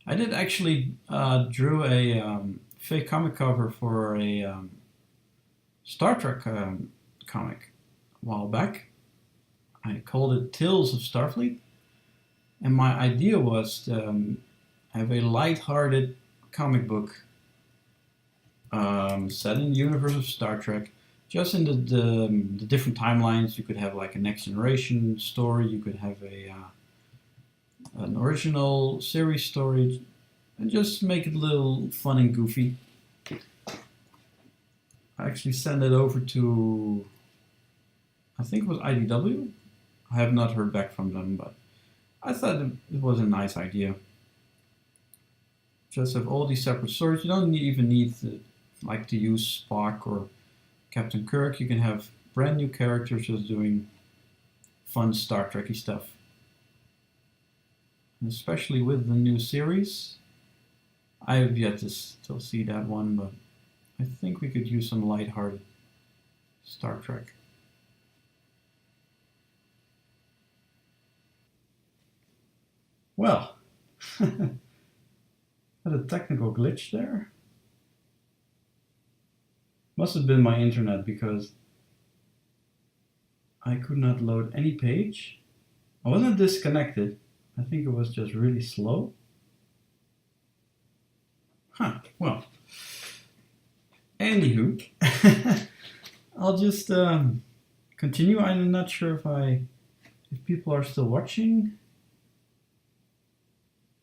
I did actually drew a fake comic cover for a Star Trek comic a while back. I called it Tales of Starfleet, and my idea was to have a light-hearted comic book set in the universe of Star Trek, just in the different timelines. You could have like a Next Generation story, you could have an original series story, and just make it a little fun and goofy. I actually sent it over to, I think it was IDW. I have not heard back from them, but I thought it was a nice idea. Just have all these separate stories. You don't even need to use Spock or Captain Kirk. You can have brand new characters just doing fun Star Trek-y stuff. And especially with the new series. I have yet to still see that one, but I think we could use some lighthearted Star Trek. Well, had a technical glitch there. Must have been my internet, because I could not load any page. I wasn't disconnected. I think it was just really slow. Well. Anywho, I'll just continue. I'm not sure if people are still watching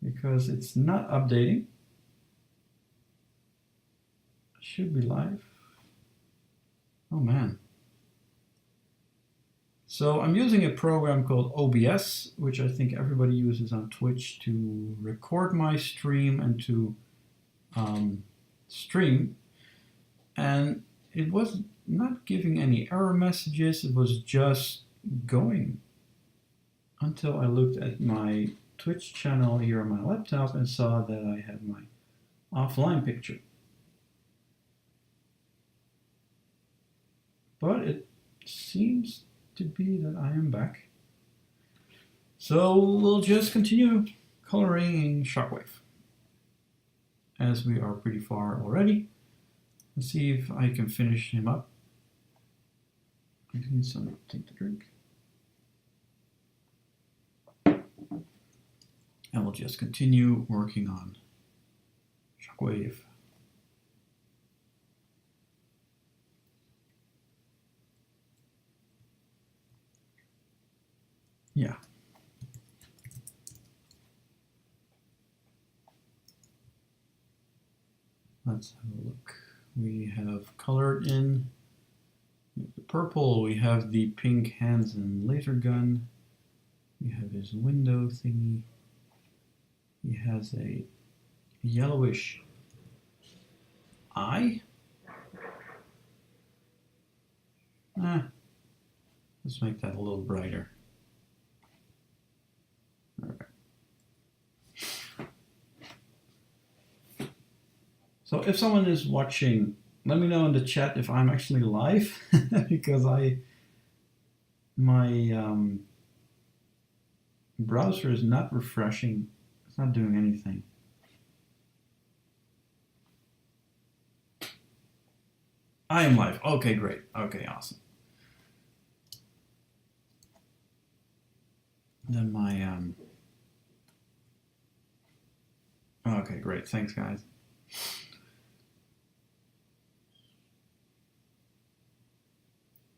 because it's not updating. Should be live. Oh man. So I'm using a program called OBS, which I think everybody uses on Twitch to record my stream and to stream. And it was not giving any error messages. It was just going until I looked at my Twitch channel here on my laptop and saw that I had my offline picture. But it seems to be that I am back. So we'll just continue coloring Shockwave, as we are pretty far already. Let's see if I can finish him up. I need something to drink. And we'll just continue working on Shockwave. Yeah. Let's have a look. We have colored in the purple, we have the pink hands and laser gun, we have his window thingy, he has a yellowish eye. Let's make that a little brighter. Okay. So if someone is watching, let me know in the chat if I'm actually live, because my browser is not refreshing. It's not doing anything. I am live. Okay, great. Okay, awesome. Then my okay, great. Thanks, guys.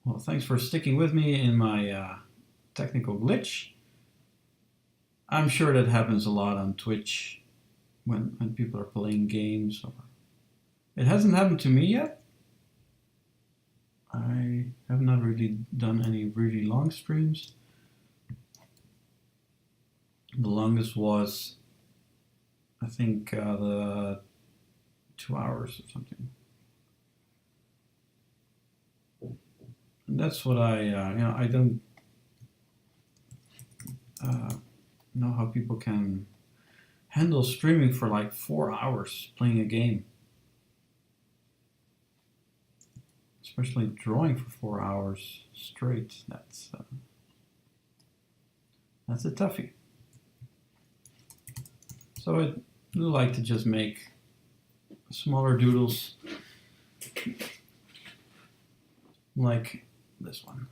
Well, thanks for sticking with me in my technical glitch. I'm sure that happens a lot on Twitch when people are playing games. It hasn't happened to me yet. I have not really done any really long streams. The longest was, I think, the 2 hours or something. And that's what I don't know how people can handle streaming for like 4 hours playing a game. Especially drawing for 4 hours straight. That's a toughie. So I do like to just make smaller doodles like this one.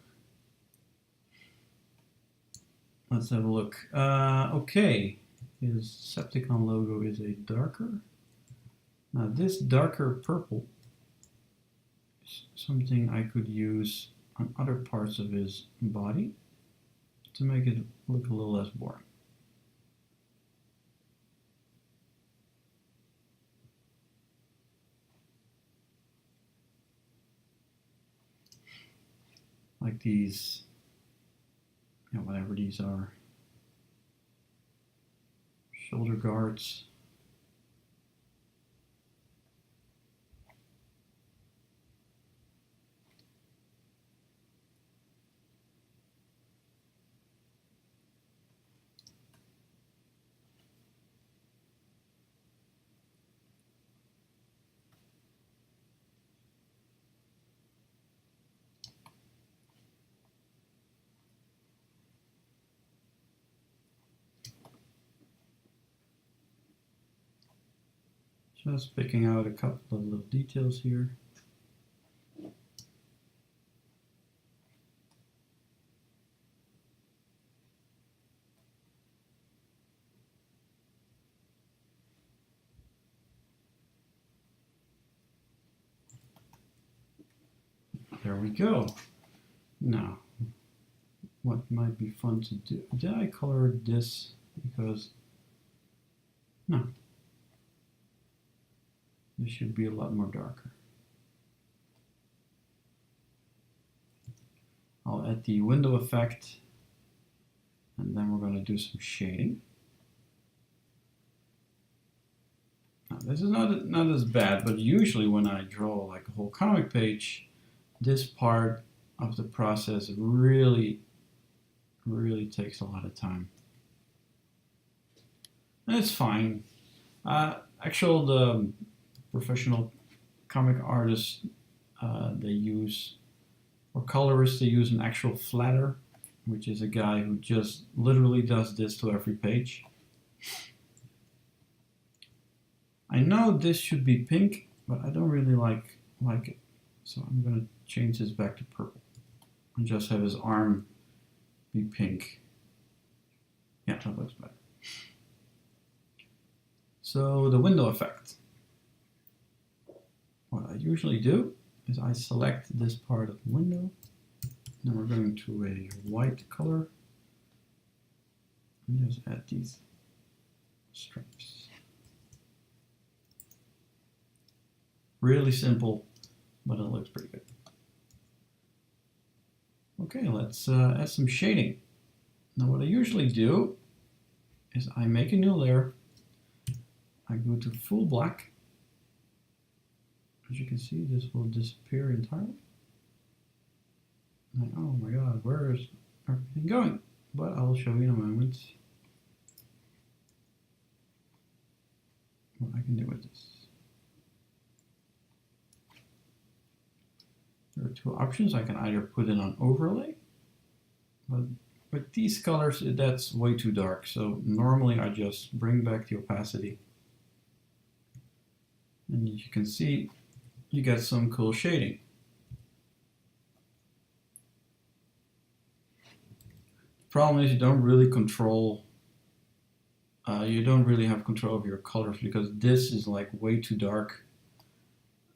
Let's have a look. Okay, his Decepticon logo is a darker. Now this darker purple is something I could use on other parts of his body to make it look a little less boring. Like these, whatever these are, shoulder guards. Just picking out a couple of little details here. There we go. Now, what might be fun to do? Did I color this? Because, no. This should be a lot more darker. I'll add the window effect, and then we're going to do some shading. Now, this is not as bad, but usually when I draw like a whole comic page, this part of the process really takes a lot of time. And it's fine. The professional comic artists, they use, or colorists, they use an actual flatter, which is a guy who just literally does this to every page. I know this should be pink, but I don't really like it. So I'm going to change this back to purple and just have his arm be pink. Yeah, that looks better. So the window effect. What I usually do is I select this part of the window. Then we're going to a white color and just add these stripes. Really simple, but it looks pretty good. Okay, let's add some shading. Now what I usually do is I make a new layer. I go to full black. As you can see, this will disappear entirely. Like, oh my god, where is everything going? But I'll show you in a moment what I can do with this. There are two options. I can either put it on overlay, but with these colors, that's way too dark. So normally I just bring back the opacity. And as you can see, you get some cool shading. The problem is you don't really control, you don't really have control of your colors because this is like way too dark.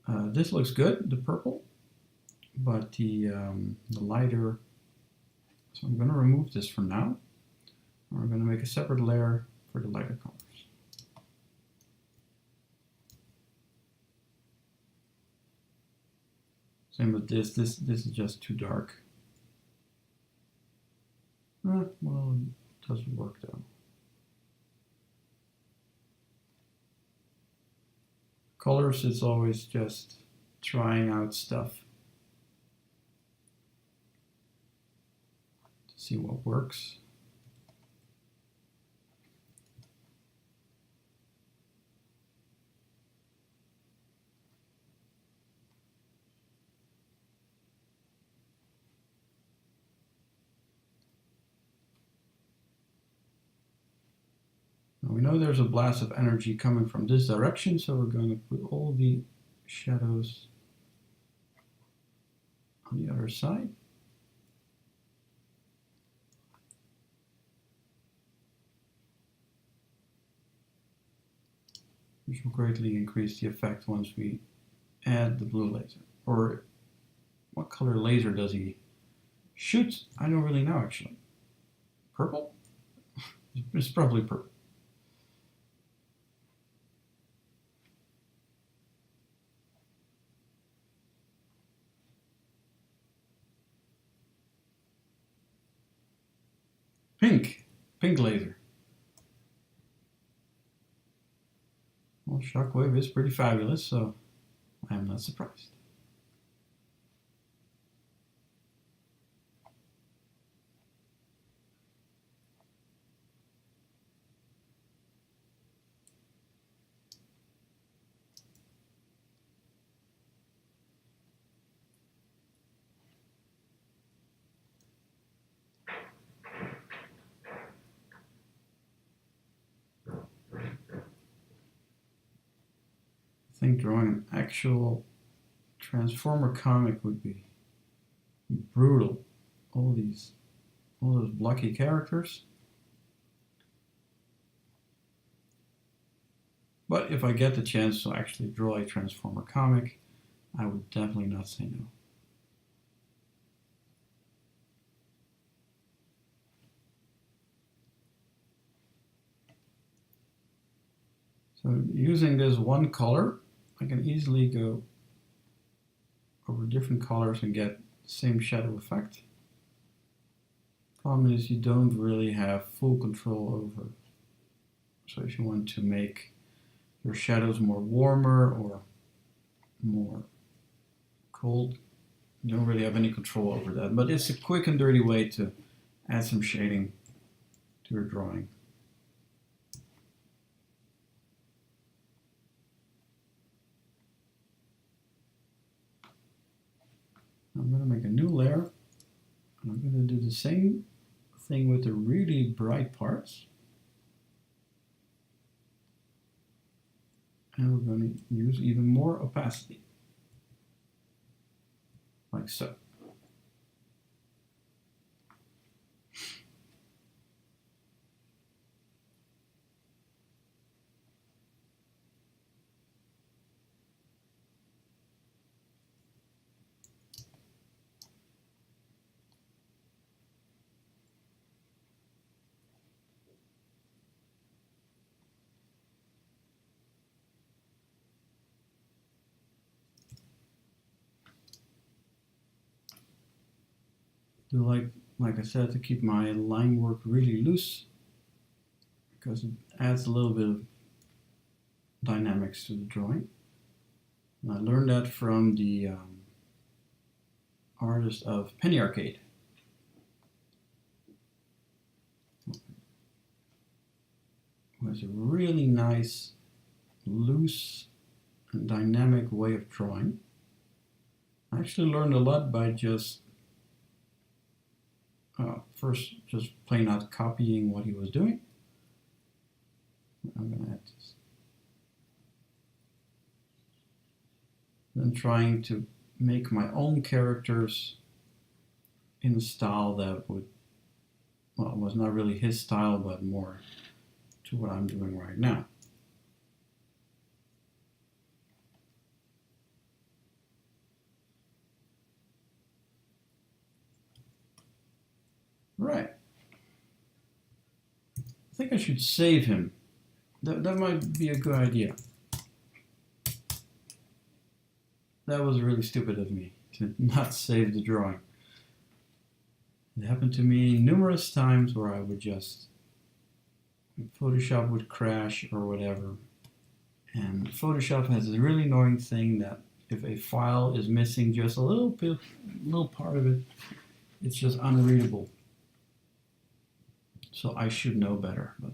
This looks good, the purple, but the lighter, so I'm going to remove this for now. We're going to make a separate layer for the lighter colors. Same with this is just too dark. Well, it doesn't work though. Colors is always just trying out stuff to see what works. Now we know there's a blast of energy coming from this direction, so we're going to put all the shadows on the other side. Which will greatly increase the effect once we add the blue laser. Or what color laser does he shoot? I don't really know actually. Purple? It's probably purple. Pink laser. Well, Shockwave is pretty fabulous, so I am not surprised. I think drawing an actual Transformer comic would be brutal. All those blocky characters. But if I get the chance to actually draw a Transformer comic, I would definitely not say no. So using this one color, I can easily go over different colors and get the same shadow effect. Problem is you don't really have full control over. So if you want to make your shadows more warmer or more cold, you don't really have any control over that. But it's a quick and dirty way to add some shading to your drawing. I'm going to make a new layer. And I'm going to do the same thing with the really bright parts. And we're going to use even more opacity. Like so. Do like I said, to keep my line work really loose, because it adds a little bit of dynamics to the drawing. And I learned that from the artist of Penny Arcade. It was a really nice, loose, and dynamic way of drawing. I actually learned a lot by just first just plain out copying what he was doing. I'm going to add this. Then trying to make my own characters in a style that would, well, was not really his style, but more to what I'm doing right now. Right. I think I should save him. That might be a good idea. That was really stupid of me to not save the drawing. It happened to me numerous times where I would just, Photoshop would crash or whatever. And Photoshop has this really annoying thing that if a file is missing just a little part of it, it's just unreadable. So I should know better. But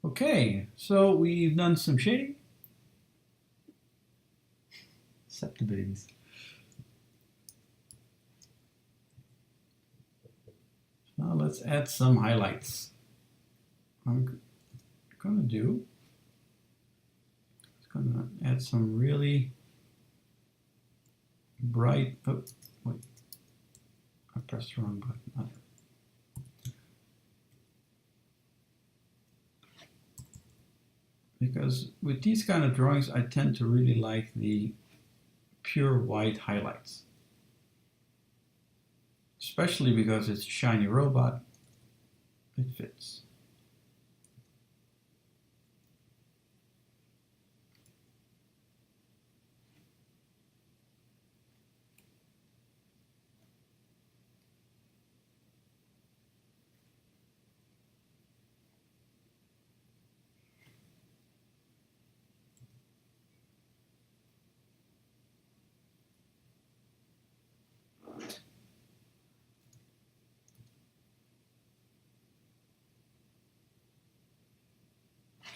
okay, so we've done some shading. Except the babies. Now let's add some highlights. I'm gonna add some really bright, oh wait, I pressed the wrong button. Because with these kind of drawings, I tend to really like the pure white highlights. Especially because it's a shiny robot, it fits.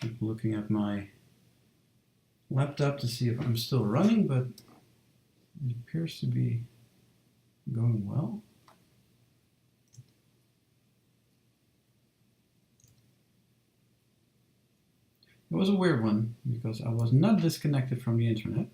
Keep looking at my laptop to see if I'm still running, but it appears to be going well. It was a weird one because I was not disconnected from the internet.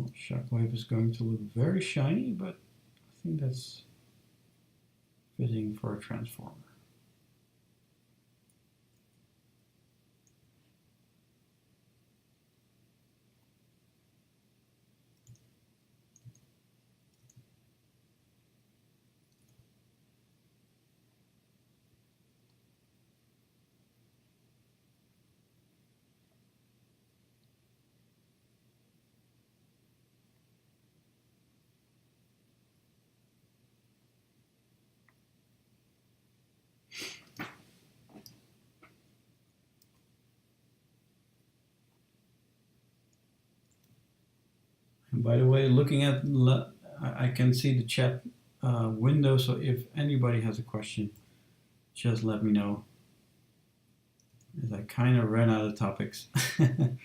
Well, Shockwave is going to look very shiny, but I think that's fitting for a transformer. And by the way, looking at, I can see the chat window, so if anybody has a question, just let me know. As I kind of ran out of topics. At the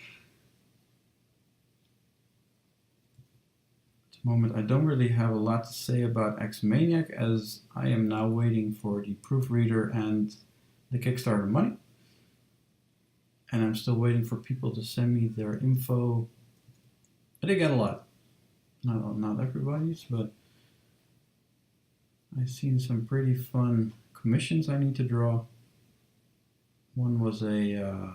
moment, I don't really have a lot to say about X-Maniac, as I am now waiting for the proofreader and the Kickstarter money. And I'm still waiting for people to send me their info. I did get a lot. Not everybody's, but I've seen some pretty fun commissions I need to draw. One was a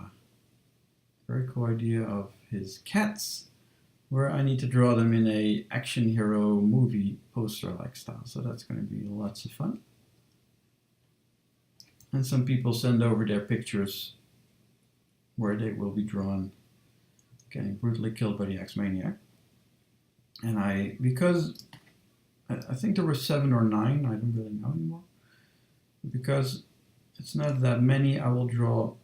very cool idea of his cats, where I need to draw them in a action hero movie poster-like style. So that's going to be lots of fun. And some people send over their pictures where they will be drawn getting brutally killed by the X-Maniac. And because I think there were 7 or 9, I don't really know anymore. Because it's not that many, I will draw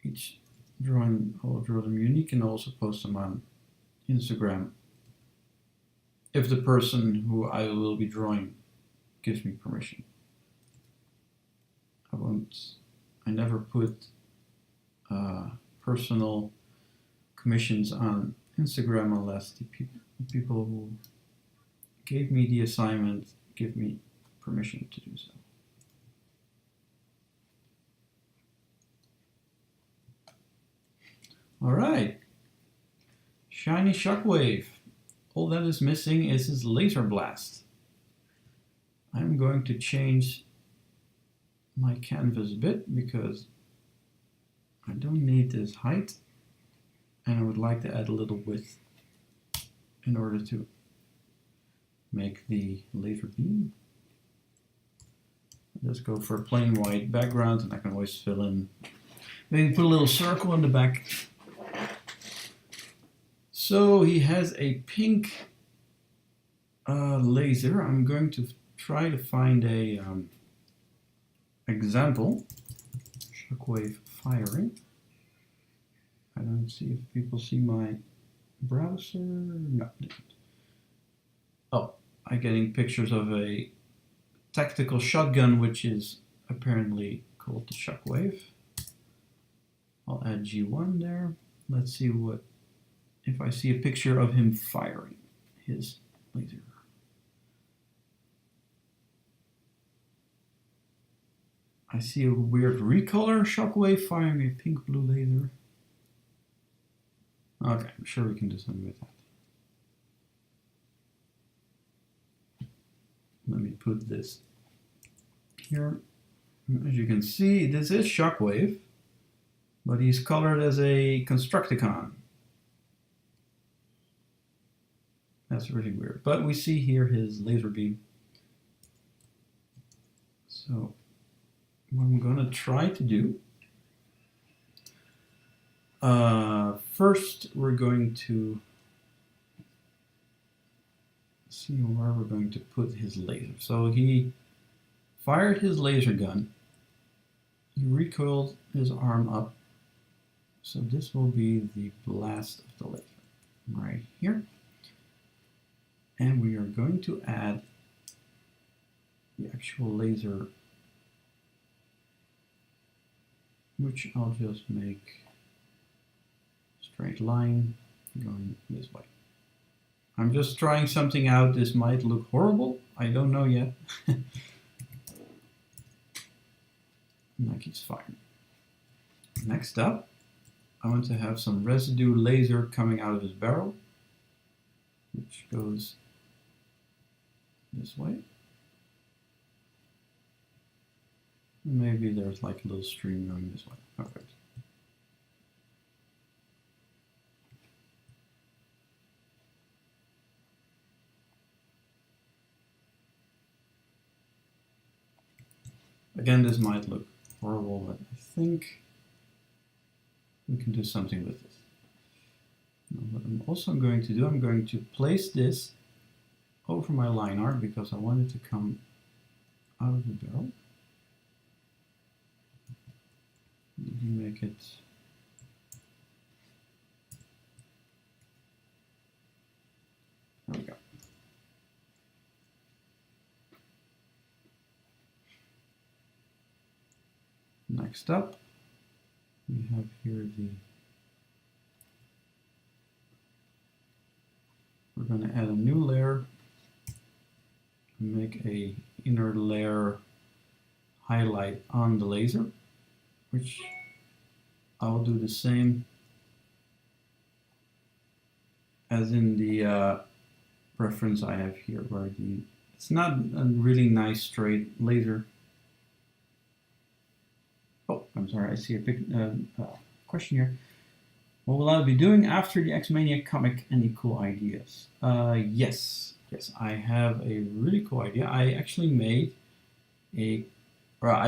each drawing, I will draw them unique and also post them on Instagram if the person who I will be drawing gives me permission. I never put personal commissions on Instagram unless the people who gave me the assignment give me permission to do so. All right, shiny Shockwave. All that is missing is his laser blast. I'm going to change my canvas a bit because I don't need this height, and I would like to add a little width in order to make the laser beam. Let's go for a plain white background, and I can always fill in, maybe put a little circle in the back. So he has a pink laser. I'm going to try to find a example. Shockwave firing. I don't see if people see my browser. No, didn't. Oh, I'm getting pictures of a tactical shotgun, which is apparently called the Shockwave. I'll add G1 there. Let's see if I see a picture of him firing his laser. I see a weird recolor Shockwave firing a pink-blue laser. Okay, I'm sure we can do something with that. Let me put this here. As you can see, this is Shockwave, but he's colored as a Constructicon. That's really weird. But we see here his laser beam. So what I'm going to try to do, first we're going to see where we're going to put his laser. So he fired his laser gun. He recoiled his arm up. So this will be the blast of the laser right here. And we are going to add the actual laser, which I'll just make a straight line going this way. I'm just trying something out. This might look horrible. I don't know yet. Like he's firing. Next up, I want to have some residue laser coming out of his barrel. which goes this way. Maybe there's like a little stream going this way. Perfect. Again, this might look horrible, but I think we can do something with this. Now, what I'm also going to do, I'm going to place this over my line art because I want it to come out of the barrel. Make it there we go. Next up, we have here we're going to add a new layer and make a inner layer highlight on the laser, which I'll do the same as in the reference I have here, where it's not a really nice straight laser. Oh, I'm sorry, I see a big question here. What will I be doing after the X-Maniac comic? Any cool ideas? Yes, I have a really cool idea. I actually made I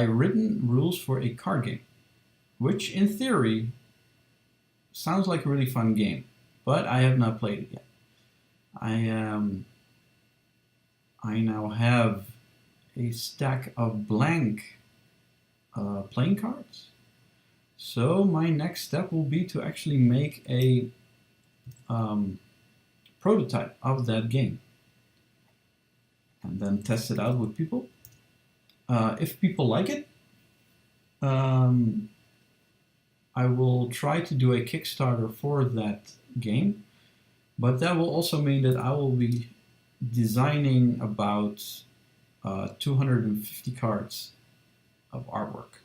written rules for a card game, which in theory sounds like a really fun game, but I have not played it yet. I now have a stack of blank playing cards. So my next step will be to actually make a prototype of that game and then test it out with people. If people like it, I will try to do a Kickstarter for that game, but that will also mean that I will be designing about 250 cards of artwork.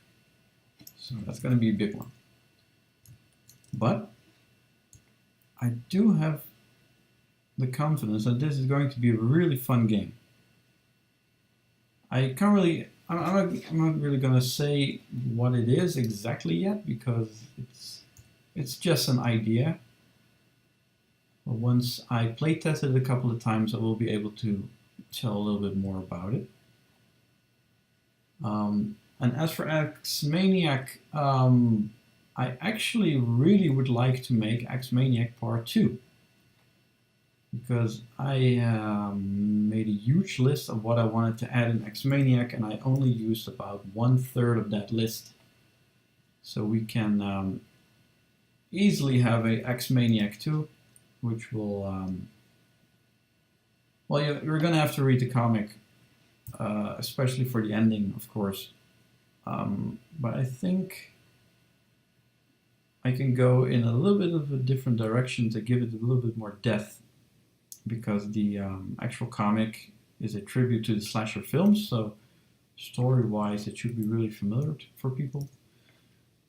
So that's going to be a big one. But I do have the confidence that this is going to be a really fun game. I'm not really going to say what it is exactly yet because it's just an idea. But once I play tested it a couple of times, I will be able to tell a little bit more about it. And as for X-Maniac, I actually really would like to make X-Maniac Part 2. Because I made a huge list of what I wanted to add in X-Maniac, and I only used about 1/3 of that list. So we can easily have a X-Maniac 2, which will... well, you're going to have to read the comic, especially for the ending, of course. But I think I can go in a little bit of a different direction to give it a little bit more depth, because the actual comic is a tribute to the slasher films, so story-wise it should be really familiar for people.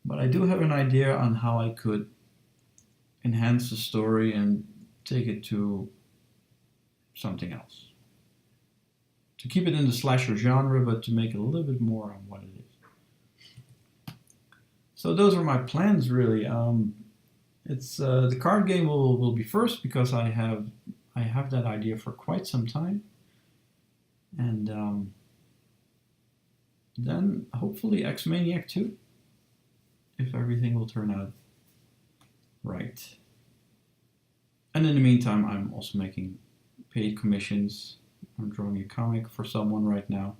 But I do have an idea on how I could enhance the story and take it to something else. To keep it in the slasher genre, but to make it a little bit more on what it is. So those are my plans, really. It's the card game will be first, because I have that idea for quite some time, and then hopefully X-Maniac 2, if everything will turn out right. And in the meantime, I'm also making paid commissions. I'm drawing a comic for someone right now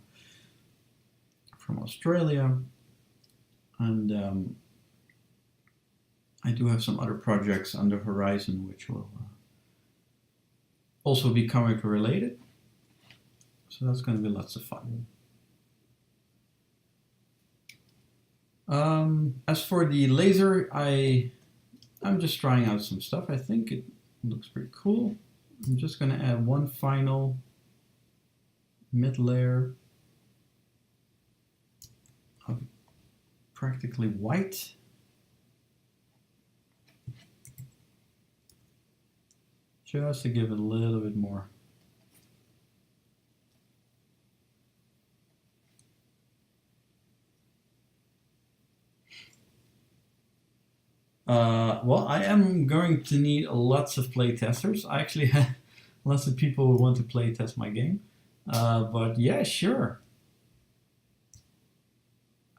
from Australia, and I do have some other projects on the horizon which will also be comic related, so that's going to be lots of fun. As for the laser, I'm just trying out some stuff. I think it looks pretty cool. I'm just going to add one final mid layer of practically white. just to give it a little bit more. Well, I am going to need lots of playtesters. I actually have lots of people who want to playtest my game. But yeah, sure.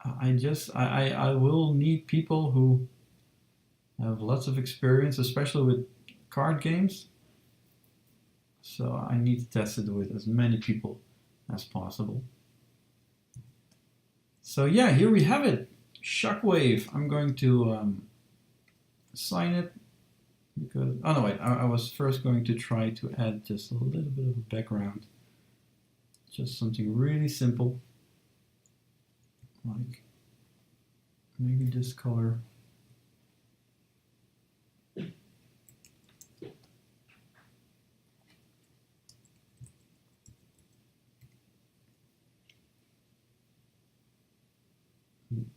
I will need people who have lots of experience, especially with card games. So I need to test it with as many people as possible. So yeah, here we have it. Shockwave. I'm going to sign it because, oh no wait, I was first going to try to add just a little bit of a background. Just something really simple. Like maybe this color.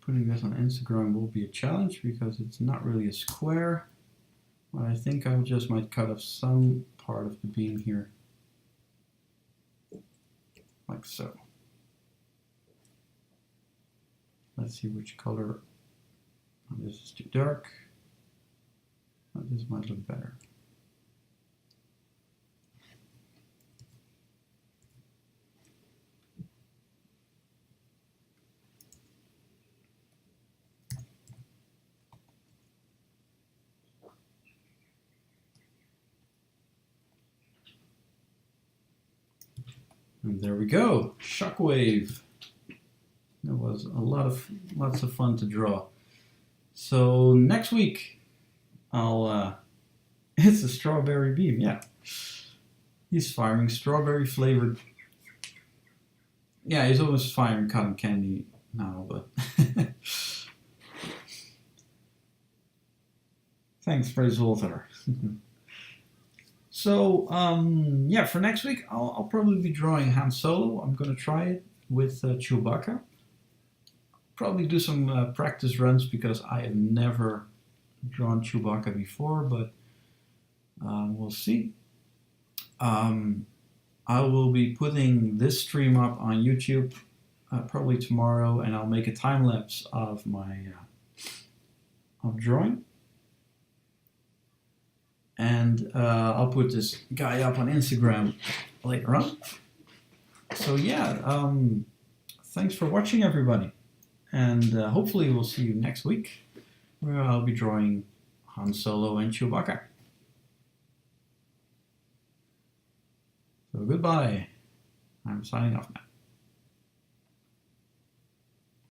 Putting this on Instagram will be a challenge because it's not really a square. But I think I just might cut off some part of the beam here. Like so. Let's see which color. Oh, this is too dark. Oh, this might look better. And there we go, Shockwave. It was lots of fun to draw. So next week, it's a strawberry beam, yeah. He's firing strawberry flavored. Yeah, he's almost firing cotton candy now, but. Thanks, Praise Walter. So, yeah, for next week, I'll probably be drawing Han Solo. I'm going to try it with Chewbacca. Probably do some practice runs because I have never drawn Chewbacca before, but we'll see. I will be putting this stream up on YouTube probably tomorrow, and I'll make a time lapse of my of drawing. And I'll put this guy up on Instagram later on. So yeah, thanks for watching, everybody. And hopefully we'll see you next week, where I'll be drawing Han Solo and Chewbacca. So goodbye. I'm signing off now.